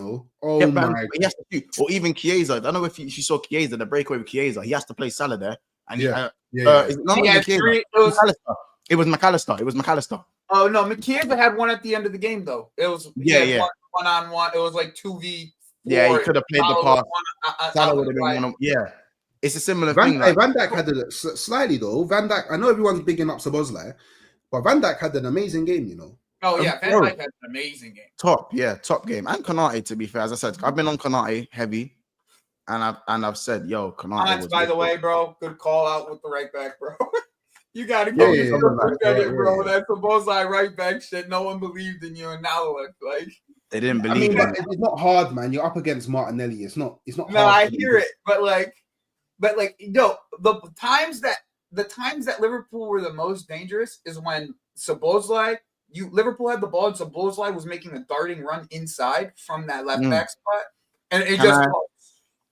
has to shoot. Or even Chiesa. I don't know if you saw Chiesa, the breakaway with Chiesa. He has to play Salah there. And it was McAllister. Oh no, Chiesa had one at the end of the game though. It was one-on-one. It was like 2v. Yeah, he could have played the pass. Salah would have been one. Yeah, it's a similar thing. Van Dijk had it slightly though. Van Dijk, I know everyone's bigging up Szoboszlai, but Van Dijk had an amazing game. Oh yeah, Van Dijk had an amazing game. Top game. And Konate, to be fair, as I said, I've been on Konate heavy, and I've said, yo, Konate. By the way, bro, good call out with the right back, bro. You gotta go bro. That's Szoboszlai right back shit. No one believed in you, and now look like. They didn't believe it. It's not hard, man. You're up against Martinelli. It's not hard. No, I hear it, but the times that Liverpool were the most dangerous is when Liverpool had the ball and Szoboszlai was making a darting run inside from that left back spot, and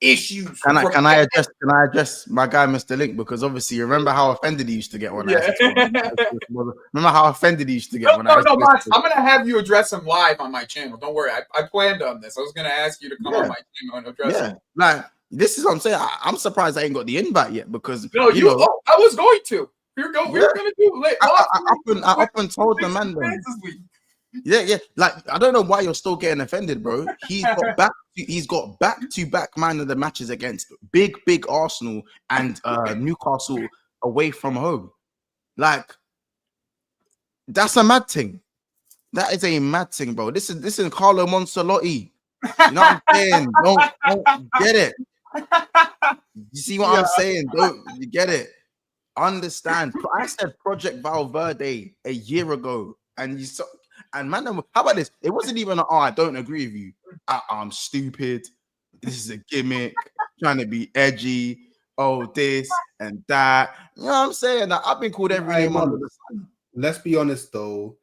issues. Can I address my guy, Mr. Link? Because obviously, you remember how offended he used to get when I remember how offended he used to get when I. No, Bants, I'm gonna have you address him live on my channel. Don't worry, I planned on this. I was gonna ask you to come on my channel and address him. Like this is what I'm saying. I'm surprised I ain't got the invite yet because no, you know, I was going to. We're gonna do it. I up and told the man this week. Yeah. Like I don't know why you're still getting offended, bro. He's got back-to-back man of the matches against big Arsenal and Newcastle away from home. Like that's a mad thing. That is a mad thing, bro. This is Carlo Moncelotti. You know what I'm saying? Don't get it. You see what I'm saying? You get it? Understand? I said Project Valverde a year ago, and you saw. And man, how about this? It wasn't even I don't agree with you. I'm stupid. This is a gimmick. Trying to be edgy. Oh, this and that. You know what I'm saying? I've been called every name under the sun. Let's be honest, though.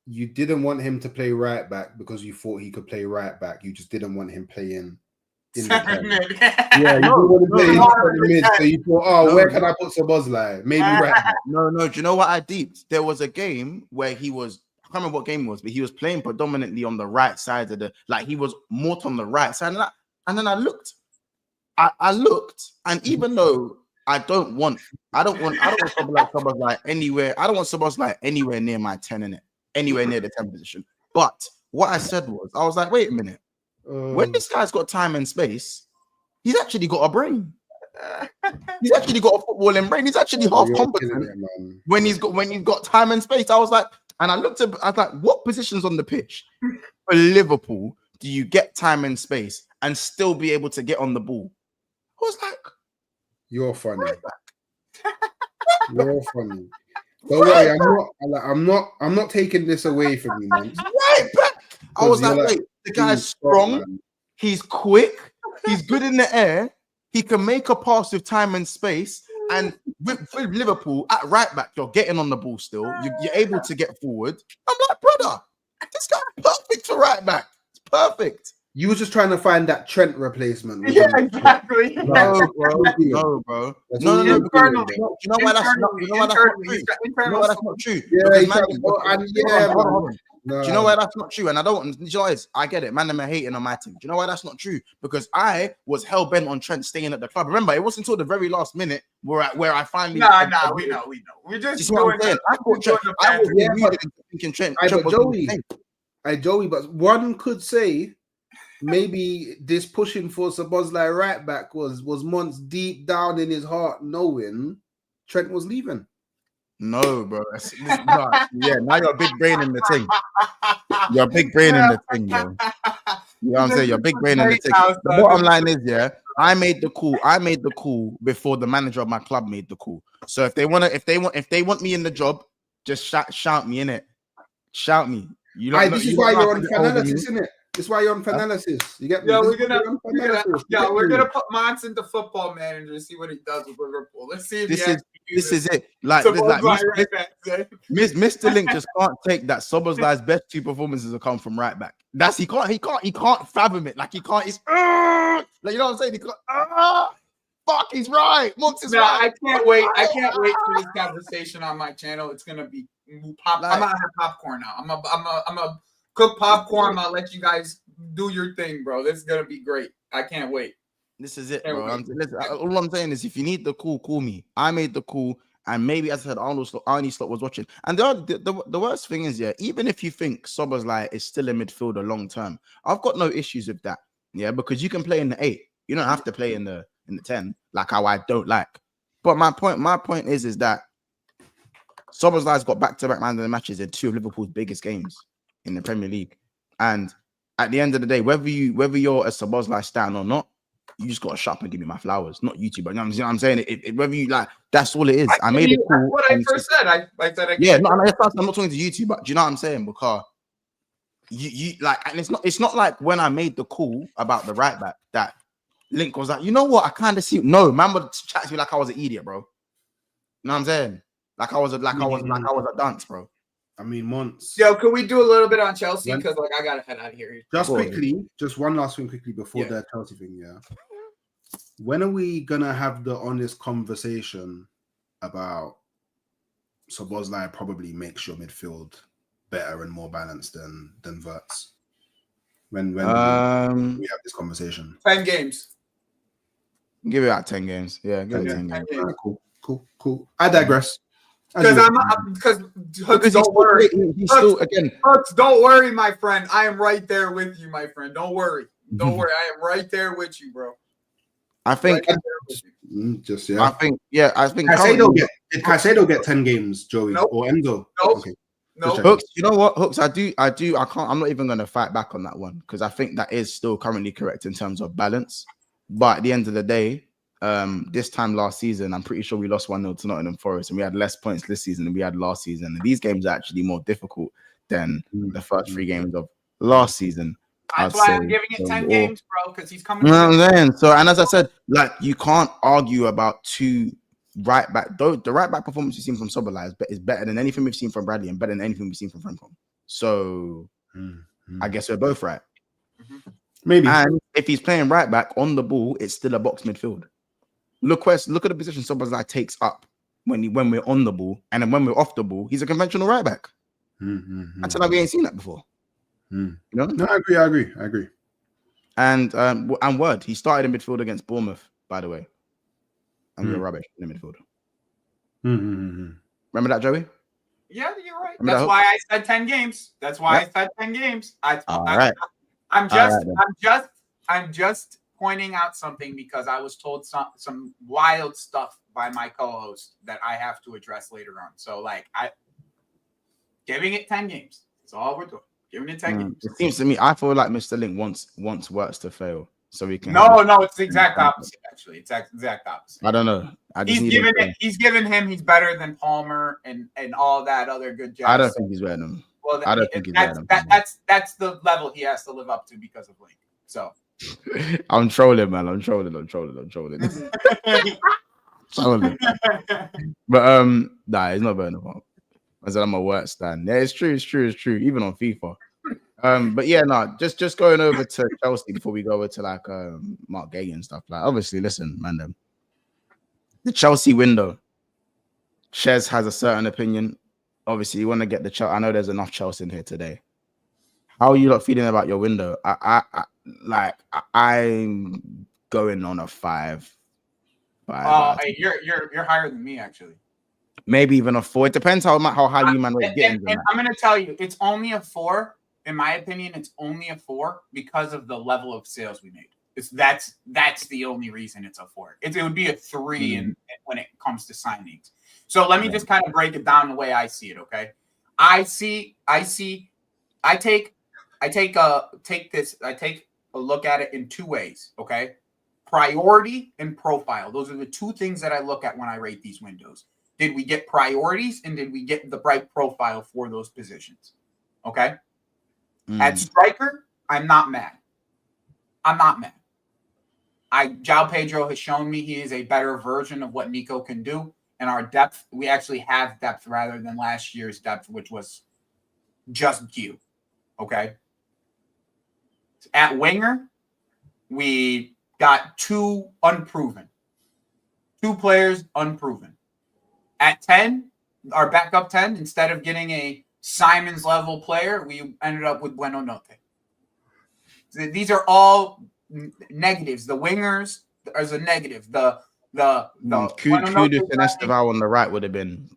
You didn't want him to play right back because you thought he could play right back. You just didn't want him playing in the mid. Yeah, you didn't want to play in the mid. So you thought, where can I put Szoboszlai? Maybe right back. No. Do you know what I deeped? There was a game where he was. I can't remember what game it was, but he was playing predominantly on the right side of he was more on the right side. And then I looked, and even though I don't want Szoboszlai anywhere. I don't want Szoboszlai anywhere near my 10 in it, anywhere near the 10 position. But what I said was, I was like, wait a minute. When this guy's got time and space, he's actually got a brain. He's actually got a footballing brain. He's actually half competent when he's got time and space. I was like. And I was like, what positions on the pitch for Liverpool do you get time and space and still be able to get on the ball? I was like, you're funny. You're funny. Don't worry, I'm not taking this away from you, man. Right back. I was like, wait, the guy's strong, man. He's quick, he's good in the air, he can make a pass with time and space. And with Liverpool at right back, you're getting on the ball still. You're able to get forward. I'm like, brother, this guy's perfect for right back. It's perfect. You were just trying to find that Trent replacement. Yeah, exactly. No, bro. No. You know why that's not true? You know why that's not true? Do you know why that's not true? And I don't. You know, I get it. Man, I'm hating on my team. Do you know why that's not true? Because I was hell bent on Trent staying at the club. Remember, it wasn't until the very last minute where I finally. We know. We're just doing it. I was thinking Trent. Joey, but one could say maybe this pushing for Szoboszlai right back was months deep down in his heart knowing Trent was leaving. No, bro. Now you're a big brain in the thing. You're a big brain in the thing, bro. You know what I'm saying? You're a big brain in the thing. The bottom line is, I made the call before the manager of my club made the call. So if they want me in the job, just shout me in it. Shout me. This is why you're on Fanalysis, isn't it? This is why you're on Fanalysis. You get me? Yeah, we're gonna put Bants into Football Manager and see what he does with Liverpool. Let's see if this is it. Mr. Link just can't take that Szoboszlai's best 2 performances have come from right back. He can't fathom it. Like he can't. He's like, you know what I'm saying? He can't. Fuck, he's right. Monks is right. I can't wait. I can't wait for this conversation on my channel. It's gonna be pop. I'm gonna have popcorn now. I'm a cook popcorn. I'm gonna let you guys do your thing, bro. This is gonna be great. I can't wait. This is it, bro. All I'm saying is, if you need the call, call me. I made the call, and maybe, as I said, Arnie Slot was watching. And the worst thing is, even if you think Szoboszlai is still a midfielder long term, I've got no issues with that. Yeah, because you can play in the 8. You don't have to play in the 10, like how I don't like. But my point is that Szoboszlai's got back-to-back man of the matches in 2 of Liverpool's biggest games in the Premier League. And at the end of the day, whether you're a Szoboszlai stan or not, you just got to shut up and give me my flowers, not YouTube. But you know what I'm saying? Whether you like, that's all it is. I made it cool. That's what I first said. I said, I'm not talking to YouTube, but do you know what I'm saying? Because you like, and it's not like when I made the call about the right back that Link was like, you know what? I kind of see. No, man would chat to me like I was an idiot, bro. You know what I'm saying? Like I was a dance, bro. I mean, months. Yo, can we do a little bit on Chelsea? Because I gotta head out of here. Just one last thing quickly before the Chelsea thing. Yeah. When are we gonna have the honest conversation about Szoboszlai probably makes your midfield better and more balanced than Wirtz? When do we have this conversation? 10 games. Give it out 10 games. Yeah, give it 10 games. Right, cool. I digress. Because Hooks, don't worry. He's still again. Hooks, don't worry, my friend. I am right there with you, my friend. Don't worry. Don't worry. I am right there with you, bro. I think. Right I think. Did Caicedo get 10 games, Joey, or Enzo? Nope. Okay. No. Hooks, you know what? Hooks, I can't. I'm not even going to fight back on that one because I think that is still currently correct in terms of balance. But at the end of the day, this time last season, I'm pretty sure we lost 1-0 to Nottingham Forest, and we had less points this season than we had last season. And these games are actually more difficult than the first 3 games of last season. That's why I'm giving it 10 games, bro, because he's coming. You know what I'm saying? So, and as I said, like, you can't argue about 2 right back. The right back performance we've seen from Szoboszlai is better than anything we've seen from Bradley and better than anything we've seen from Franco. So, I guess we're both right. Maybe. And if he's playing right back on the ball, it's still a box midfield. Look at the position Szoboszlai takes up when we're on the ball, and then when we're off the ball, he's a conventional right back. Until now, we ain't seen that before. You know? No, I agree. And word, he started in midfield against Bournemouth, by the way. And we were rubbish in the midfield. Remember that, Joey? Yeah, you're right. Remember That's why I said 10 games. That's why I said 10 games. I'm just pointing out something because I was told some wild stuff by my co-host that I have to address later on. So, like, giving it 10 games. That's all we're doing. Giving it 10 games. It seems to me, I feel like Mr. Link wants Wirtz to fail so we can. No, it's the exact opposite. Actually, it's exact opposite. I don't know. He's given him. He's better than Palmer and all that other good jazz. I don't think he's better than him. Well, I don't think he's better than him. That's the level he has to live up to because of Link. So I'm trolling, man. I'm trolling. But nah, he's not better than him. I said I'm a Wirtz stan. Yeah, it's true. Even on FIFA. But yeah, no, just going over to Chelsea before we go over to like Mark Guehi and stuff. Like, obviously, listen, man, the Chelsea window. Shez has a certain opinion. Obviously, you want to get the Chelsea. I know there's enough Chelsea in here today. How are you lot feeling about your window? I'm going on a 5. Hey, you're higher than me actually. Maybe even a 4. It depends how high you man rate getting. And I'm going to tell you, it's only a 4. In my opinion, it's only a 4 because of the level of sales we made. That's the only reason it's a 4. It would be a 3 when it comes to signings. So let me just kind of break it down the way I see it. Okay, I take a look at it in 2 ways. Okay, priority and profile. Those are the 2 things that I look at when I rate these windows. Did we get priorities and did we get the right profile for those positions? Okay. At striker, I'm not mad. João Pedro has shown me he is a better version of what Nico can do. And our depth, we actually have depth rather than last year's depth, which was just Guiu. Okay. At winger, we got 2 unproven. 2 players unproven. At 10, our backup 10, instead of getting a Simons level player, we ended up with Bueno Note. These are all negatives. The wingers is a negative. Kudu and Esteval on the right would have been.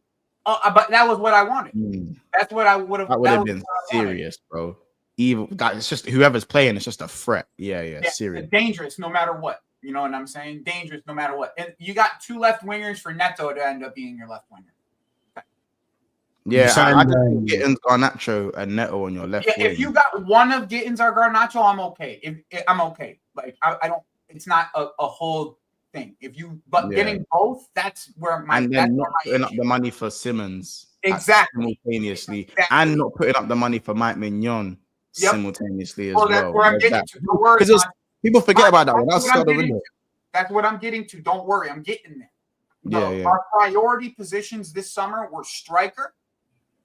But that was what I wanted. That's what I would have. That would have been serious, bro. Evil. It's just whoever's playing. It's just a threat. Yeah, serious. Dangerous, no matter what. You know what I'm saying? Dangerous, no matter what. And you got 2 left wingers for Neto to end up being your left winger. Okay. Yeah, I just think Gittins, Garnacho, and Neto on your left. Yeah, if you got one of Gittins or Garnacho, I'm okay. I'm okay. Like I don't. It's not a whole thing. Getting both, that's where my and then not putting up the money for Simmons simultaneously, and not putting up the money for Mike Mignon simultaneously as well. That's where I'm getting to. Don't worry. People forget about that one. That's what I'm getting to. Don't worry. I'm getting there. Our priority positions this summer were striker,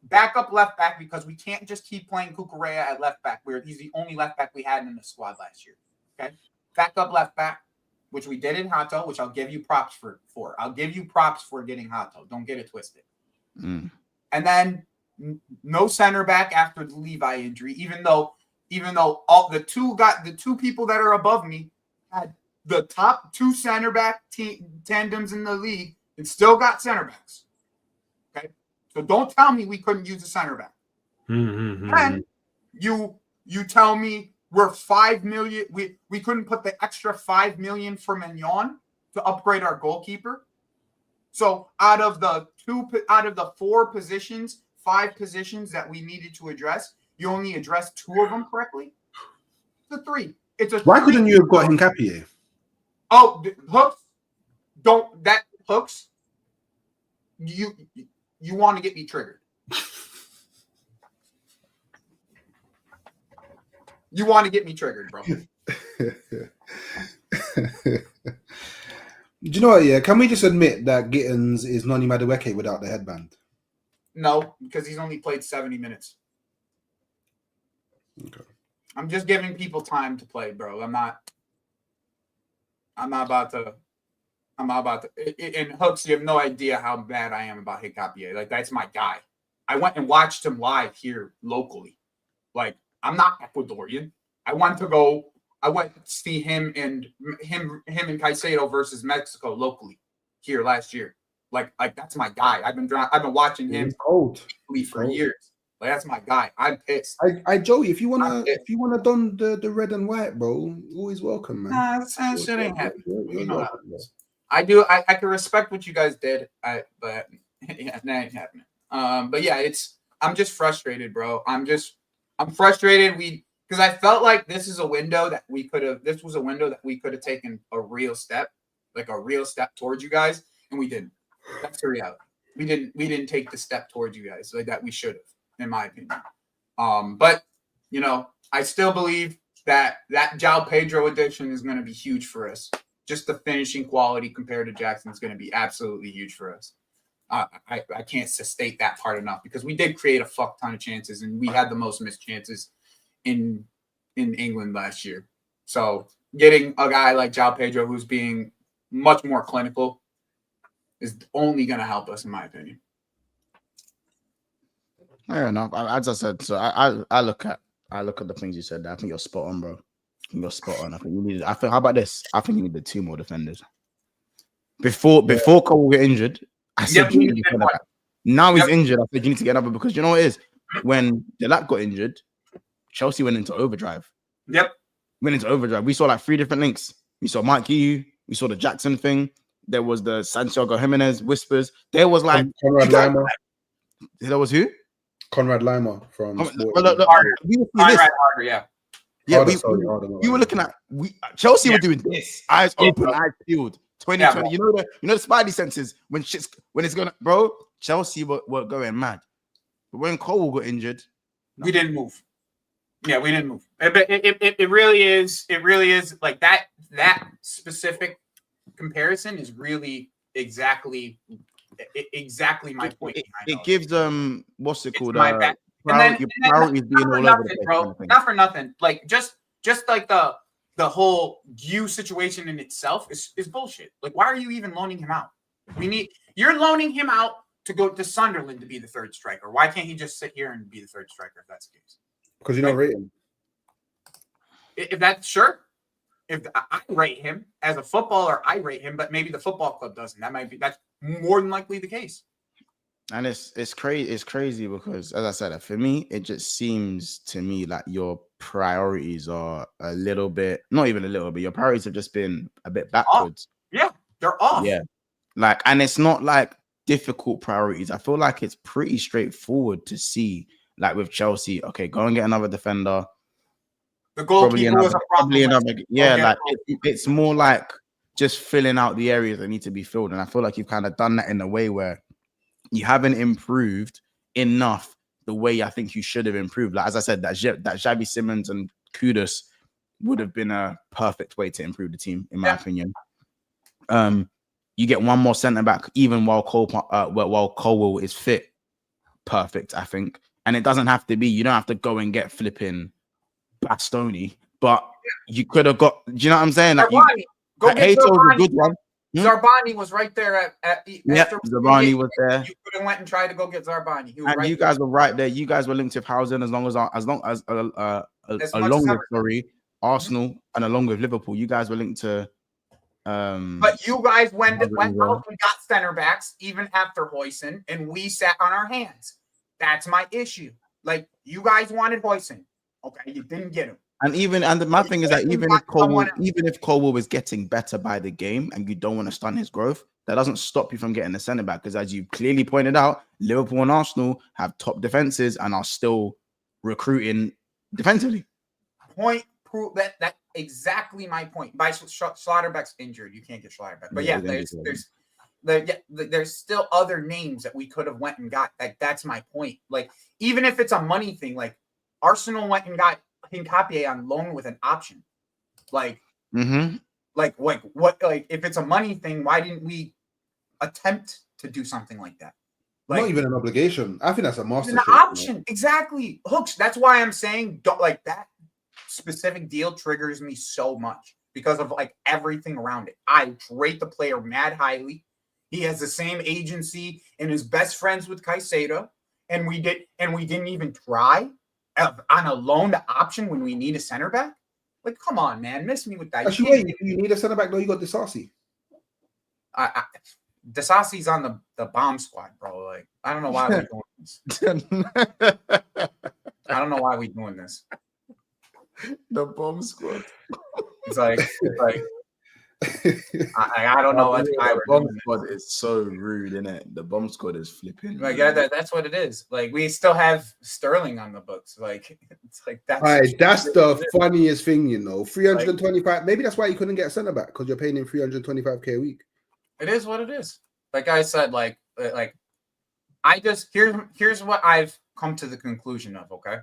backup left back, because we can't just keep playing Cucurella at left back. He's the only left back we had in the squad last year. Okay. Backup left back which we did in Hato, which I'll give you props for. I'll give you props for getting Hato. Don't get it twisted. Mm. And then no center back after the Levi injury, even though all the two people that are above me had the top 2 center back tandems in the league and still got center backs. Okay, so don't tell me we couldn't use a center back. And you tell me we're 5 million. We couldn't put the extra 5 million for Mignon to upgrade our goalkeeper. So out of the 5 positions that we needed to address, you only addressed 2 of them correctly. The 3. Why couldn't you have got Hincapie? Oh, hooks. Hooks. You want to get me triggered. You want to get me triggered, bro. Do you know what? Yeah, can we just admit that Gittins is Noni Madueke without the headband? No, because he's only played 70 minutes. Okay. I'm just giving people time to play, bro. I'm not about to. In Hooks, you have no idea how bad I am about Hincapie. Like, that's my guy. I went and watched him live here locally. Like, I'm not Ecuadorian. I went to see him and Caicedo versus Mexico locally here last year. Like that's my guy. I've been watching him for years. Like, that's my guy. I'm pissed. I Joey, if you wanna don the red and white, bro, always welcome, man. Nah, that shit ain't happening. You're welcome, bro. I do. I can respect what you guys did. But yeah, that ain't happening. But yeah, I'm just frustrated, bro. I'm frustrated. Because I felt like this was a window that we could have taken a real step towards you guys, and we didn't. That's the reality. We didn't take the step towards you guys like that we should have, in my opinion. But I still believe that João Pedro addition is going to be huge for us. Just the finishing quality compared to Jackson is going to be absolutely huge for us. I can't state that part enough because we did create a fuck ton of chances and we had the most missed chances in England last year. So getting a guy like João Pedro who's being much more clinical is only going to help us, in my opinion. Fair enough. As I said, so I look at the things you said there. I think you're spot on, bro. You're spot on. How about this? I think you needed 2 more defenders. Before Cole will get injured, I said you need to get another. Now he's injured. I said you need to get another because you know what it is? When Delac got injured, Chelsea went into overdrive. Yep. Went into overdrive. We saw like 3 different links. We saw Mike Guiu. We saw the Jackson thing. There was the Santiago Jimenez whispers. There was like Conrad Lima. There was who? Conrad Lima from We were looking at Chelsea were doing this, eyes open, eyes peeled. 2020. You know the spidey senses when it's gonna, bro. Chelsea were going mad, but when Cole got injured, we didn't move. Yeah, we didn't move. It really is like that specific comparison is really exactly my point. It gives them what's it called? Priorities being all over the place, bro. Not for nothing. Like just like the whole Guiu situation in itself is bullshit. Like, why are you even loaning him out? You're loaning him out to go to Sunderland to be the 3rd striker. Why can't he just sit here and be the 3rd striker if that's the case? Because you don't rate him. If that's sure. If I rate him as a footballer, I rate him, but maybe the football club doesn't. That's more than likely the case. And it's crazy because, as I said, for me, it just seems to me like your priorities are a little bit, not even a little bit, your priorities have just been a bit backwards. Yeah, they're off. Yeah. Like, and it's not like difficult priorities. I feel like it's pretty straightforward to see, like with Chelsea, okay, go and get another defender. The goalkeeper was a problem. It's more like just filling out the areas that need to be filled. And I feel like you've kind of done that in a way where you haven't improved enough the way I think you should have improved. Like, as I said, that Xavi Simons and Kudus would have been a perfect way to improve the team, in my opinion. You get one more centre back, even while Colwell is fit. Perfect, I think. And it doesn't have to be, you don't have to go and get flipping Bastoni, but you could have got, do you know what I'm saying? Like Go get Hato's a Zarbani. good one. Zarbani was right there at Zarbani was there. You could have went and tried to go get Zarbani. He was And right you guys were right there. You guys were linked with Housen along with Arsenal and along with Liverpool. You guys were linked to. But you guys went out and got center backs even after Huijsen, and we sat on our hands. That's my issue. Like, you guys wanted Huijsen. Okay, you didn't get him. My thing is that even if Colwell is getting better by the game and you don't want to stunt his growth, that doesn't stop you from getting a centre back. Because as you clearly pointed out, Liverpool and Arsenal have top defenses and are still recruiting defensively. That exactly my point. By Schlotterbeck's injured, you can't get Schlotterbeck. But yeah, there's still other names that we could have went and got. Like, that's my point. Like, even if it's a money thing, like Arsenal went and got Hincapie on loan with an option. Like, like if it's a money thing, why didn't we attempt to do something like that? Like, not even an obligation. I think that's a master. An option, exactly. Hooks. That's why I'm saying don't like that specific deal triggers me so much because of like everything around it. I rate the player mad highly. He has the same agency and is best friends with Caicedo, and we didn't even try on a loaned option when we need a center back. Like, come on, man, miss me with that. Actually, you need a center back though. You got Disasi. Disasi's on the bomb squad, bro. Like, I don't know why we're doing this. I don't know why we're doing this. The bomb squad. It's like I don't know what the bomb squad is so rude, isn't it? The bomb squad is flipping. Like, yeah, that's what it is. Like, we still have Sterling on the books. Like, it's like that's the funniest thing, you know. 325. Maybe that's why you couldn't get a centre back, because you're paying him 325k a week. It is what it is. Like I said, like I just here's what I've come to the conclusion of. Okay.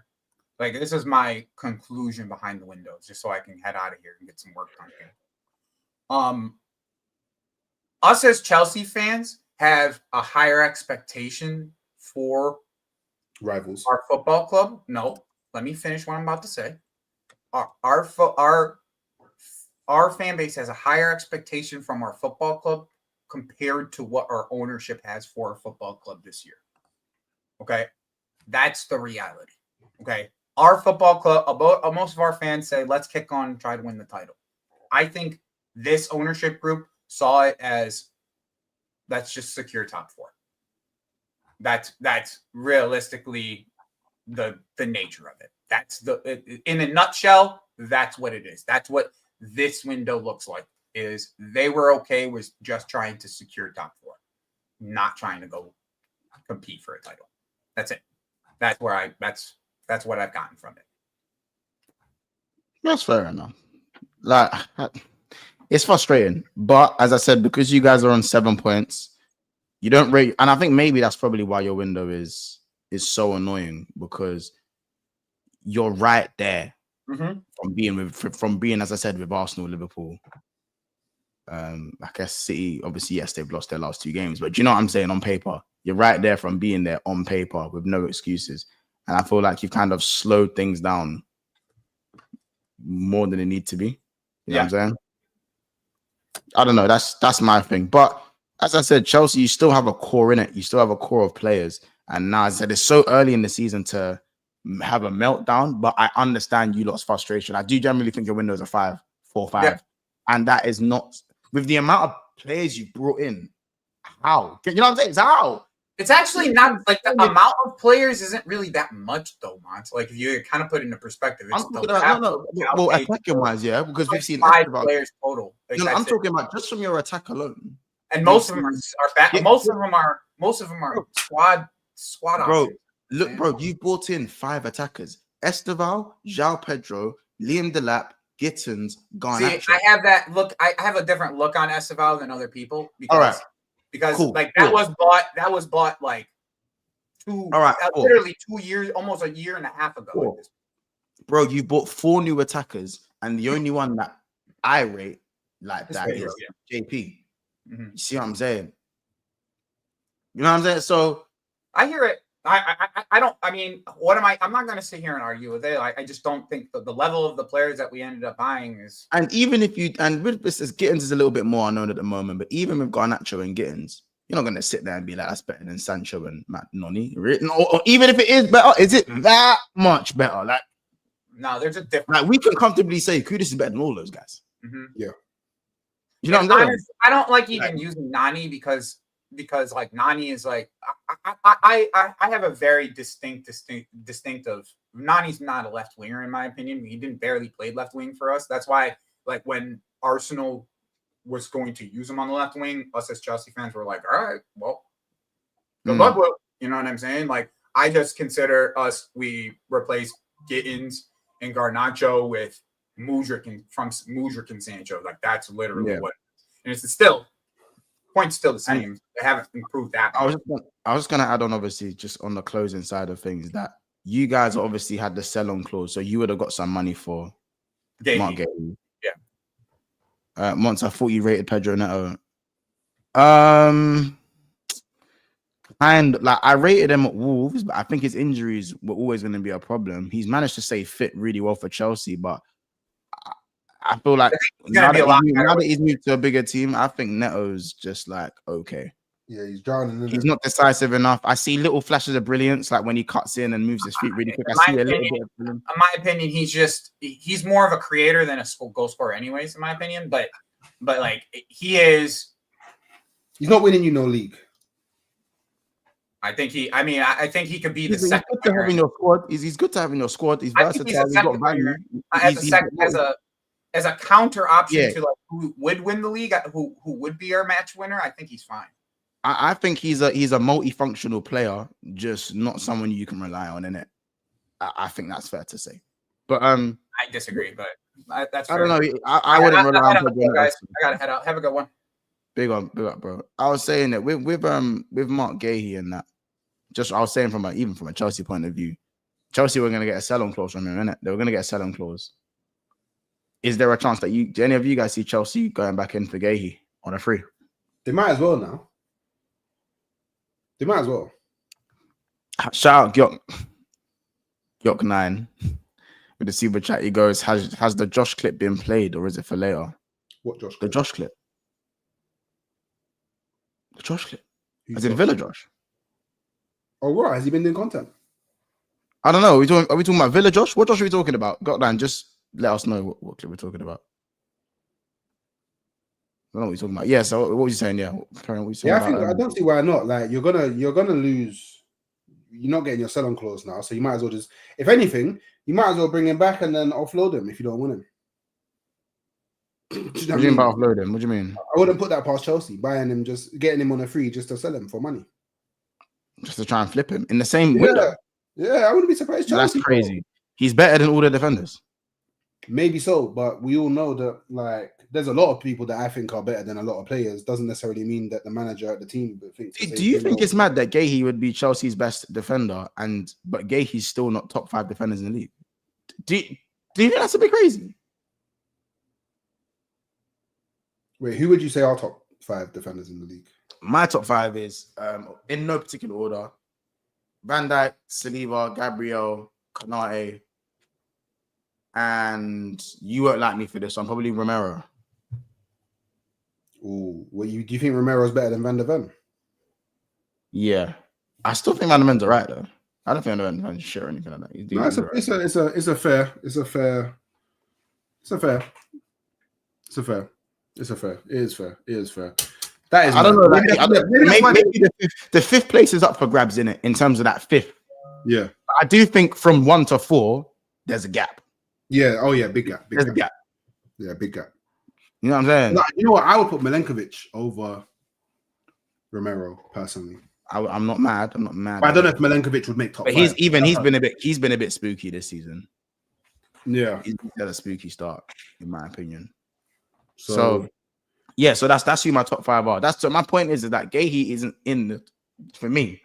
Like, this is my conclusion behind the windows, just so I can head out of here and get some work done here. Us as Chelsea fans have a higher expectation for rivals. Our football club. No, let me finish what I'm about to say. Our fan base has a higher expectation from our football club compared to what our ownership has for our football club this year. Okay, that's the reality. Okay. Our football club, most of our fans say, let's kick on and try to win the title. I think this ownership group saw it as, let's just secure top four. That's realistically the nature of it. That's in a nutshell, that's what it is. That's what this window looks like, is they were okay with just trying to secure top four, not trying to go compete for a title. That's it. That's what I've gotten from it. That's fair enough. Like, it's frustrating, but as I said, because you guys are on 7 points, you don't rate, and I think maybe that's probably why your window is so annoying, because you're right there from being, as I said, with Arsenal, Liverpool. I guess City, obviously, yes, they've lost their last 2 games, but do you know what I'm saying? On paper, you're right there from being there on paper with no excuses. And I feel like you've kind of slowed things down more than it need to be. You know what I'm saying? I don't know. That's my thing. But as I said, Chelsea, you still have a core in it. You still have a core of players. And now, as I said, it's so early in the season to have a meltdown. But I understand you lost frustration. I do generally think your window is a 5, 4, 5. Yeah. And that is not, with the amount of players you brought in, how? You know what I'm saying? It's how? It's actually not like the amount of players isn't really that much though, Mont. Like, if you kind of put it into perspective, it's well, attacking wise, yeah, because we've seen 5 players total. Like, I'm talking about just from your attack alone. And most of them are back. Most of them are squad. Bro, options, look, bro, you brought in 5 attackers: Esteval, João Pedro, Liam Delap, Gittins, Garnacho. See, I have that look. I have a different look on Esteval than other people. Because cool, like that was bought like literally 2 years, almost a year and a half ago. Cool. Bro, you bought 4 new attackers, and the only one that I rate like that is JP. You see what I'm saying? You know what I'm saying? So I hear it. I don't. I mean, what am I? I'm not going to sit here and argue with it. I just don't think the level of the players that we ended up buying is. And even if you and with this, Gittins is a little bit more unknown at the moment, but even with Garnacho and Gittins, you're not going to sit there and be like, that's better than Sancho and Matt Noni. Or even if it is better, is it that much better? Like, no, there's a difference. Like, we can comfortably say Kudus is better than all those guys. Mm-hmm. Yeah. You know what I'm saying? I don't like even using Nani because like Nani is like I have a very distinctive. Nani's not a left winger in my opinion. He didn't barely play left wing for us. That's why like when Arsenal was going to use him on the left wing, us as Chelsea fans were like, all right, well, good luck with, you know what I'm saying? Like I just consider we replace Gittins and Garnacho with Mudryk and Sancho. Like that's literally what, and it's still point's still the same. They haven't improved that. I was just gonna add on, obviously, just on the closing side of things, that you guys obviously had the sell-on clause, so you would have got some money for Mark Guehi. Yeah. Once I thought you rated Pedro Neto. And like I rated him at Wolves, but I think his injuries were always going to be a problem. He's managed to stay fit really well for Chelsea, but I feel like now that he's moved to a bigger team, I think Neto's just like okay. Yeah, he's drowning. He's not decisive enough. I see little flashes of brilliance, like when he cuts in and moves his feet really quick. I see a little bit of brilliance. In my opinion, he's more of a creator than a goal scorer, anyways. In my opinion, but like he's not winning you no league. I think he could be the second. He's good to have in your squad. He's good to have in your squad. He's versatile. He's got value. As a counter option to like who would win the league, who would be our match winner. I think he's fine. I think he's a multifunctional player, just not someone you can rely on in it. I think that's fair to say. But I disagree, but that's fair. I don't know. I wouldn't rely on him. Guys, I gotta head out. Have a good one. Big up, bro. I was saying that with Mark Guehi and that, I was saying even from a Chelsea point of view, Chelsea were going to get a sell-on clause from him, innit? They were going to get a sell-on clause. Is there a chance that do any of you guys see Chelsea going back in for Guehi on a free? They might as well now. They might as well. Shout out Gyok9 with the super chat. He goes, has the Josh clip been played or is it for later? What Josh? The Josh clip. The Josh clip. Who's As in Villa Josh. Oh, right. Has he been doing content? I don't know. Are we talking about Villa Josh? What Josh are we talking about? Gotland, just let us know what clip we're talking about. I don't know what you're talking about. Yeah, so what were you saying? Yeah, I don't see why not. Like you're gonna lose. You're not getting your sell-on clause now, so you might as well just, if anything, you might as well bring him back and then offload him if you don't win him. What do you mean by offload him? What do you mean? I wouldn't put that past Chelsea, buying him, just getting him on a free just to sell him for money. Just to try and flip him in the same window. Yeah, I wouldn't be surprised. Chelsea, that's crazy. He's better than all the defenders. Maybe so, but we all know that like there's a lot of people that I think are better than a lot of players. Doesn't necessarily mean that the manager at the team thinks. Do you think it's mad that Guehi would be Chelsea's best defender, but Guehi's still not top 5 defenders in the league? Do you think that's a bit crazy? Wait, who would you say are top 5 defenders in the league? My top 5 is in no particular order: Van Dijk, Saliba, Gabriel, Konate, and you won't like me for this one. Probably Romero. Ooh, do you think Romero's better than Van der Ven? Yeah, I still think Van der Ven's alright though. I don't think Van der Ven's shit or anything like that. No, it's a fair. It is fair. That is. I don't know. Maybe the 5th place is up for grabs in it in terms of that 5th. Yeah, I do think from 1 to 4 there's a gap. Yeah. Oh yeah, big gap. There's a gap. Yeah, big gap. You know what I'm saying? No, you know what? I would put Milenkovic over Romero personally. I'm not mad. But I don't know if Milenkovic would make top. But 5. He's been a bit spooky this season. Yeah, he's had a spooky start, in my opinion. So that's who my top 5 are. So my point is that Guehi isn't for me,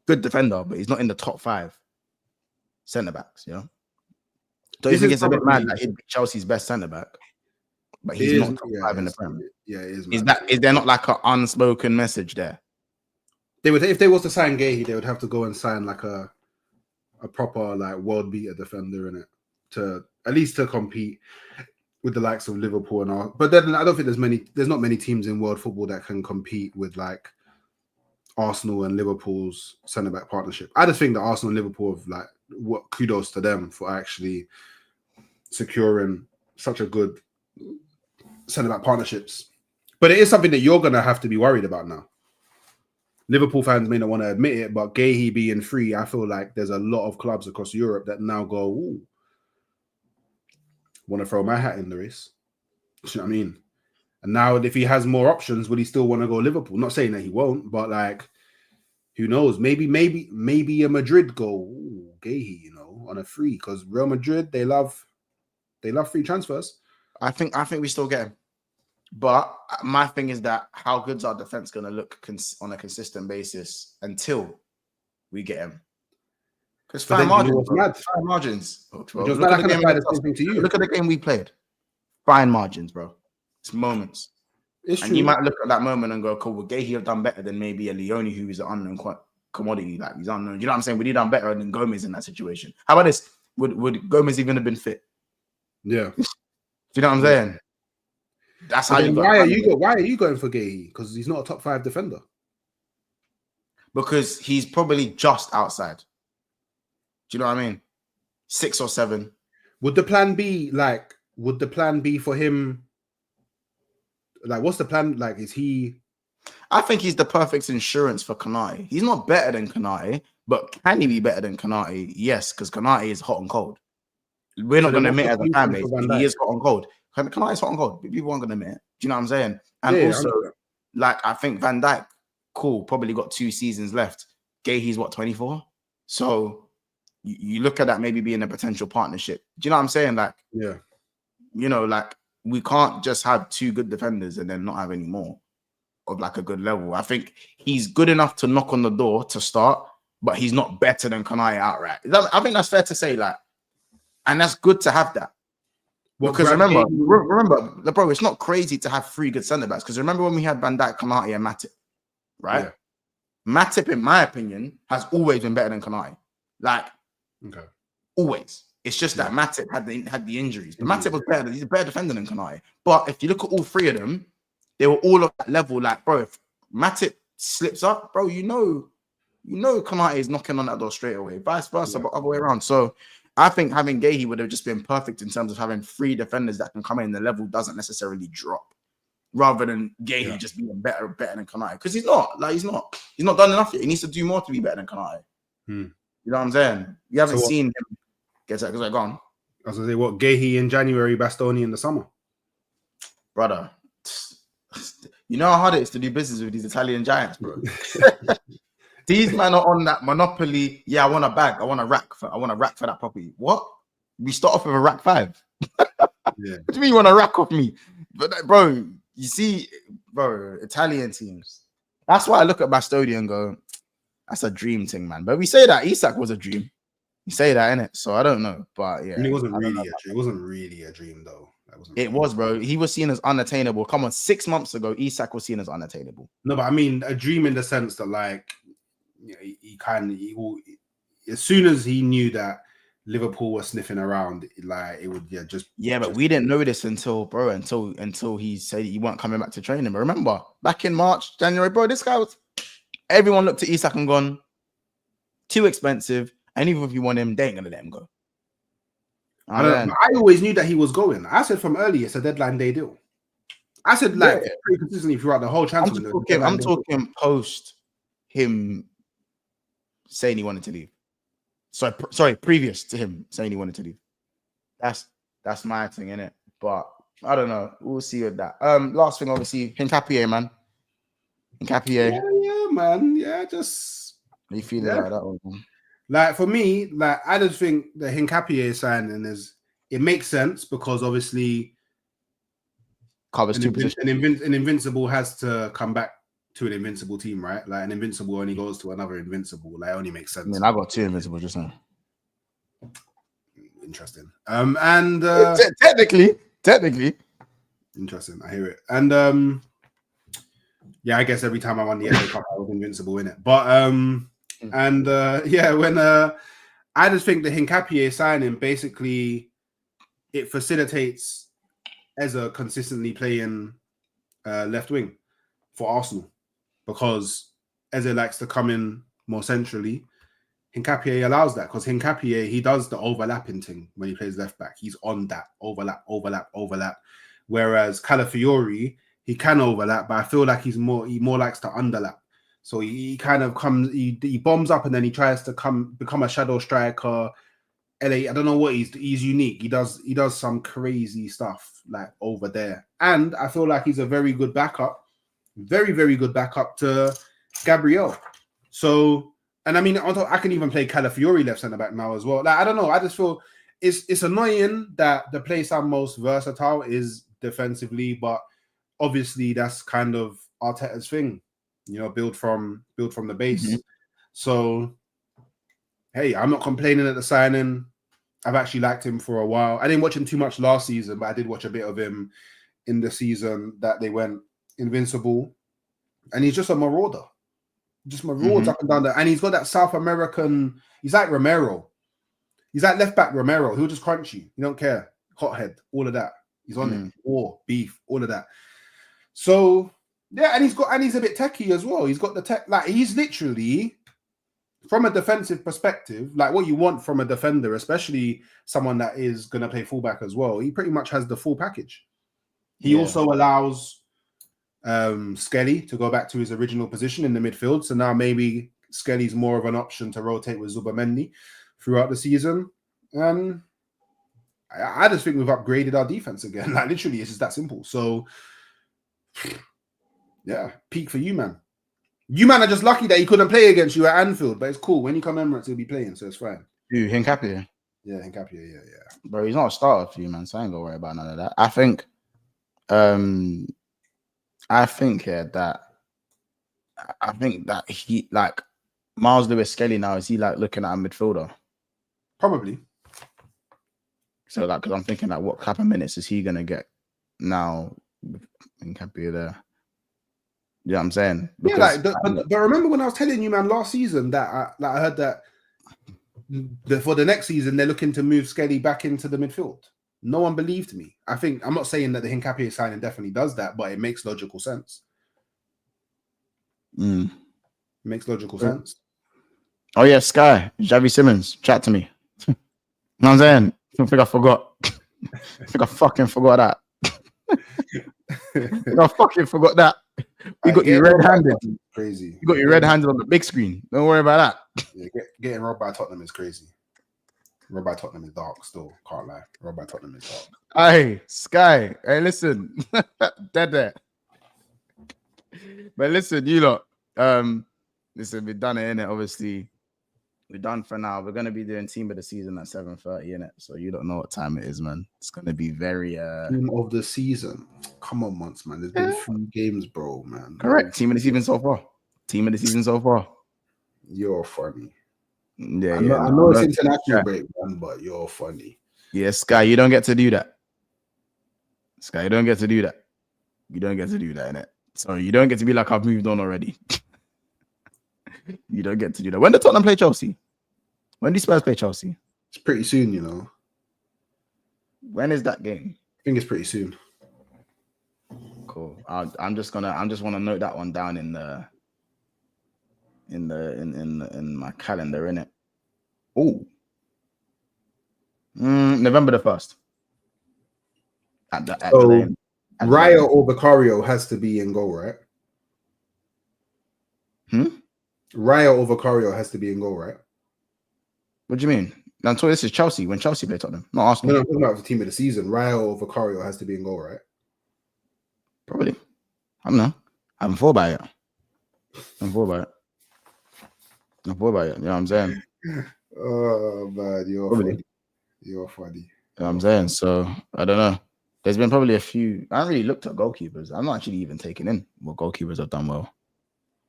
good defender, but he's not in the top 5 centre backs. You know, don't you think it's a bit mad that he'd be Chelsea's best centre back, but he's not top 5 in the Prem? Yeah, it is. Is there not like an unspoken message there? They would, if they was to sign Guehi, they would have to go and sign like a proper like world beater defender in it to at least to compete with the likes of Liverpool and all. But then I don't think there's not many teams in world football that can compete with like Arsenal and Liverpool's centre back partnership. I just think that Arsenal and Liverpool have like what kudos to them for actually securing such a good centre back partnerships. But it is something that you're gonna have to be worried about now. Liverpool fans may not want to admit it, but Guehi being free, I feel like there's a lot of clubs across Europe that now go, ooh, want to throw my hat in the race. You know what I mean? And now if he has more options, would he still want to go Liverpool? Not saying that he won't, but like, who knows? Maybe a Madrid go, ooh, Guehi, you know, on a free, because Real Madrid, they love free transfers. I think we still get him. But my thing is that how good's our defense going to look on a consistent basis until we get him? Because fine margins. Look at the game we played. Fine margins, bro. It's moments. It's and true. you might look at that moment and go, cool, well, Guehi have done better than maybe a Leone, who is an unknown commodity. Like, he's unknown. You know what I'm saying? Would he done better than Gomez in that situation? How about this? Would Gomez even have been fit? Yeah. Do you know what I'm saying? That's how you. Why are you going for Guehi? Because he's not a top 5 defender. Because he's probably just outside. Do you know what I mean? 6 or 7. Would the plan be for him? Like, what's the plan? Like, is he? I think he's the perfect insurance for Kanai. He's not better than Kanai, but can he be better than Kanai? Yes, because Kanai is hot and cold. We're not going to admit as a fan base. He is hot and cold. Kanai is hot and cold. People aren't going to admit it. Do you know what I'm saying? And also, like, I think Van Dijk, cool, probably got 2 seasons left. Guehi's what, 24? So you look at that maybe being a potential partnership. Do you know what I'm saying? Like, yeah, you know, like, we can't just have 2 good defenders and then not have any more of like a good level. I think he's good enough to knock on the door to start, but he's not better than Kanai outright. I think that's fair to say, like, and that's good to have that. Because remember, bro, it's not crazy to have 3 good centre backs. Because remember when we had Van Dijk, Kanai, and Matip, right? Yeah. Matip, in my opinion, has always been better than Kanai. Like, always. It's just that Matip had the injuries. But Matip was better. He's a better defender than Kanai. But if you look at all 3 of them, they were all of that level. Like, bro, if Matip slips up, bro, you know Kanai is knocking on that door straight away. Vice versa, but other way around. So I think having Guehi would have just been perfect in terms of having 3 defenders that can come in. The level doesn't necessarily drop, rather than Guehi just being better than Kanai. Because he's not done enough yet. He needs to do more to be better than Kanai. You know what I'm saying? You haven't seen him get that because I gone. I was gonna say, what, Guehi in January, Bastoni in the summer, brother. You know how hard it is to do business with these Italian giants, bro. These men are on that monopoly. Yeah, I want a bag. I want a rack for that property. What? We start off with a rack 5. What do you mean you want a rack off me? But bro, you see, bro, Italian teams. That's why I look at Bastoni and go, that's a dream thing, man. But we say that Isak was a dream. You say that, innit? So I don't know. But yeah. I mean, it wasn't really a dream though. It was, bro. He was seen as unattainable. Come on, 6 months ago, Isak was seen as unattainable. No, but I mean a dream in the sense that, like, you know, as soon as he knew that Liverpool was sniffing around, like, it would but we didn't know this until he said he weren't coming back to training. But remember, back in March, January, bro, this guy was, everyone looked at Isak and gone, too expensive, and even if you want him, they ain't gonna let him go. I always knew that he was going. I said from early, it's a deadline day deal. I said, like, pretty consistently throughout the whole transfer window. I'm talking post him saying he wanted to leave. Sorry, previous to him saying he wanted to leave. That's my thing, innit? But I don't know. We'll see with that. Last thing, obviously, Hincapie, man. Hincapie. Yeah, man. Yeah, just how you feeling about that one, man? Like, for me, like, I just think the Hincapie signing it makes sense because obviously covers 2 positions. An Invincible has to come back to an Invincible team, right? Like, an Invincible only goes to another Invincible. Like, it only makes sense. I mean, I got 2 Invincibles just now. Interesting. And technically. Interesting. I hear it. And Yeah, I guess every time I won the FA Cup, I was invincible in it. But when I just think the Hincapie signing basically it facilitates Eza consistently playing left wing for Arsenal because Eze likes to come in more centrally. Hincapie allows that because Hincapie, he does the overlapping thing when he plays left back. He's on that overlap. Whereas Calafiori, he can overlap, but I feel like he more likes to underlap. So he kind of comes, he bombs up and then he tries to become a shadow striker. I don't know what he's unique. He does some crazy stuff like over there. And I feel like he's a very good backup, very, very good backup to Gabriel. So, and I mean, I can even play Calafiori left centre back now as well. Like, I don't know. I just feel it's annoying that the place I'm most versatile is defensively, but obviously that's kind of Arteta's thing, build from the base. Mm-hmm. So, hey, I'm not complaining at the signing. I've actually liked him for a while. I didn't watch him too much last season, but I did watch a bit of him in the season that they went invincible. And he's just a marauder. Just marauds up and down there. And he's got that South American, he's like Romero. He's like left back Romero. He'll just crunch you. He don't care. Hothead, all of that. He's on it. War, beef, all of that. So, yeah, and he's a bit techie as well. He's got the tech, like he's literally, from a defensive perspective, like what you want from a defender, especially someone that is going to play fullback as well, he pretty much has the full package. He also allows Skelly to go back to his original position in the midfield. So now maybe Skelly's more of an option to rotate with Zubamendi throughout the season. And I just think we've upgraded our defense again. Like literally, it's just that simple. So yeah, peak for you, man. You man are just lucky that he couldn't play against you at Anfield, but it's cool. When you come Emirates, he'll be playing, so it's fine. Hincapie. Yeah, Hincapie, yeah. Bro, he's not a starter for you, man, so I ain't gonna worry about none of that. I think that he, like, Miles Lewis Skelly now, is he like looking at a midfielder? Probably. So, like, because I'm thinking, like, what type of minutes is he gonna get now? Hincapie there. You know what I'm saying? Because, but remember when I was telling you, man, last season that I heard that for the next season they're looking to move Skelly back into the midfield. No one believed me. I'm not saying that the Hincapie signing definitely does that, but it makes logical sense. It makes logical sense. Oh yeah, Sky, Xavi Simmons, chat to me. You know what I'm saying? I think I forgot. I think I fucking forgot that. I fucking forgot that. We got you red-handed. Crazy. You got you red-handed on the big screen. Don't worry about that. Yeah, getting robbed by Tottenham is crazy. Robbed by Tottenham is dark still. Can't lie. Robbed by Tottenham is dark. Hey, Sky. Hey, listen. Dead there. But listen, you lot. Listen, we've done it, innit? Obviously, we're done for now. We're gonna be doing team of the season at 7:30, innit? So you don't know what time it is, man. It's gonna be very team of the season. Come on, months, man. There's been 3 games, bro, man. Correct. Team of the season so far. Team of the season so far. You're funny. Yeah, I know it's international break, man, but you're funny. Yeah, Sky, you don't get to do that. Sky, you don't get to do that. You don't get to do that, innit? So you don't get to be like, I've moved on already. You don't get to do that. When do Tottenham play Chelsea? When do Spurs play Chelsea? It's pretty soon, you know. When is that game? I think it's pretty soon. Cool. I just want to note that one down in my calendar, innit? Oh. November the 1st. Raya or Vicario has to be in goal, right? Raya or Vicario has to be in goal, right? What do you mean? Until this is Chelsea, when Chelsea play Tottenham, not Arsenal. No, I'm talking about the team of the season. Raya or Vicario has to be in goal, right? Probably. I don't know. I haven't thought about it. You know what I'm saying? Oh, man, you're funny. You're funny. You know what I'm saying? So, I don't know. There's been probably a few. I haven't really looked at goalkeepers. I'm not actually even taking in what goalkeepers have done well.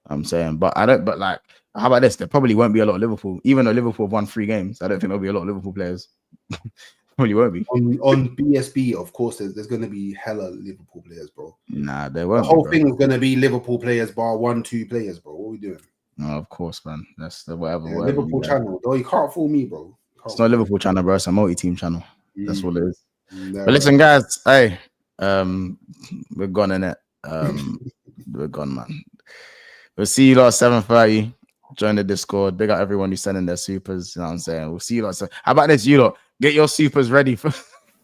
I'm saying, but like, how about this? There probably won't be a lot of Liverpool, even though Liverpool have won 3 games. I don't think there'll be a lot of Liverpool players Well, you won't be. On BSB, of course, there's going to be hella Liverpool players, bro. Nah, there The won't. whole be, thing is going to be Liverpool players bar 1-2 players, bro. What are we doing? No, of course, man. That's the whatever. Yeah, whatever Liverpool channel. Oh, you can't fool me, bro. It's not a Liverpool channel, bro. It's a multi-team channel. That's what it is. No, But listen, guys. Hey, we're gone in it. We're gone, man. We'll see you lot at 7:30. Join the Discord. Big up everyone who's sending their supers. You know what I'm saying? We'll see you lot. So, how about this? You lot get your supers ready for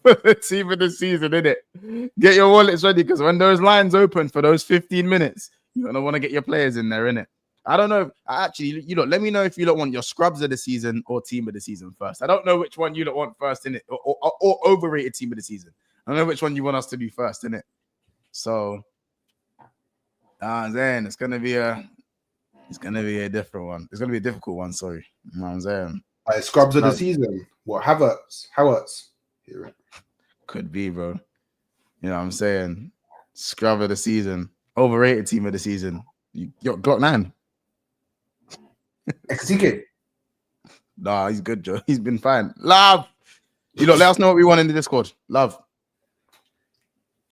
the team of the season, innit? Get your wallets ready because when those lines open for those 15 minutes, you're gonna want to get your players in there, innit? I don't know. Actually, you lot, let me know if you lot want your scrubs of the season or team of the season first. I don't know which one you lot want first, innit? Or overrated team of the season. I don't know which one you want us to do first, innit? So, then it's gonna be a different one. It's gonna be a difficult one. Sorry, you know what I'm saying. Scrubs of the season. What? Havertz. Hear it. Could be, bro. You know what I'm saying. Scrub of the season, overrated team of the season. You're Glock 9. XTK. Nah, he's good, Joe. He's been fine. Love. You lot, let us know what we want in the Discord. Love.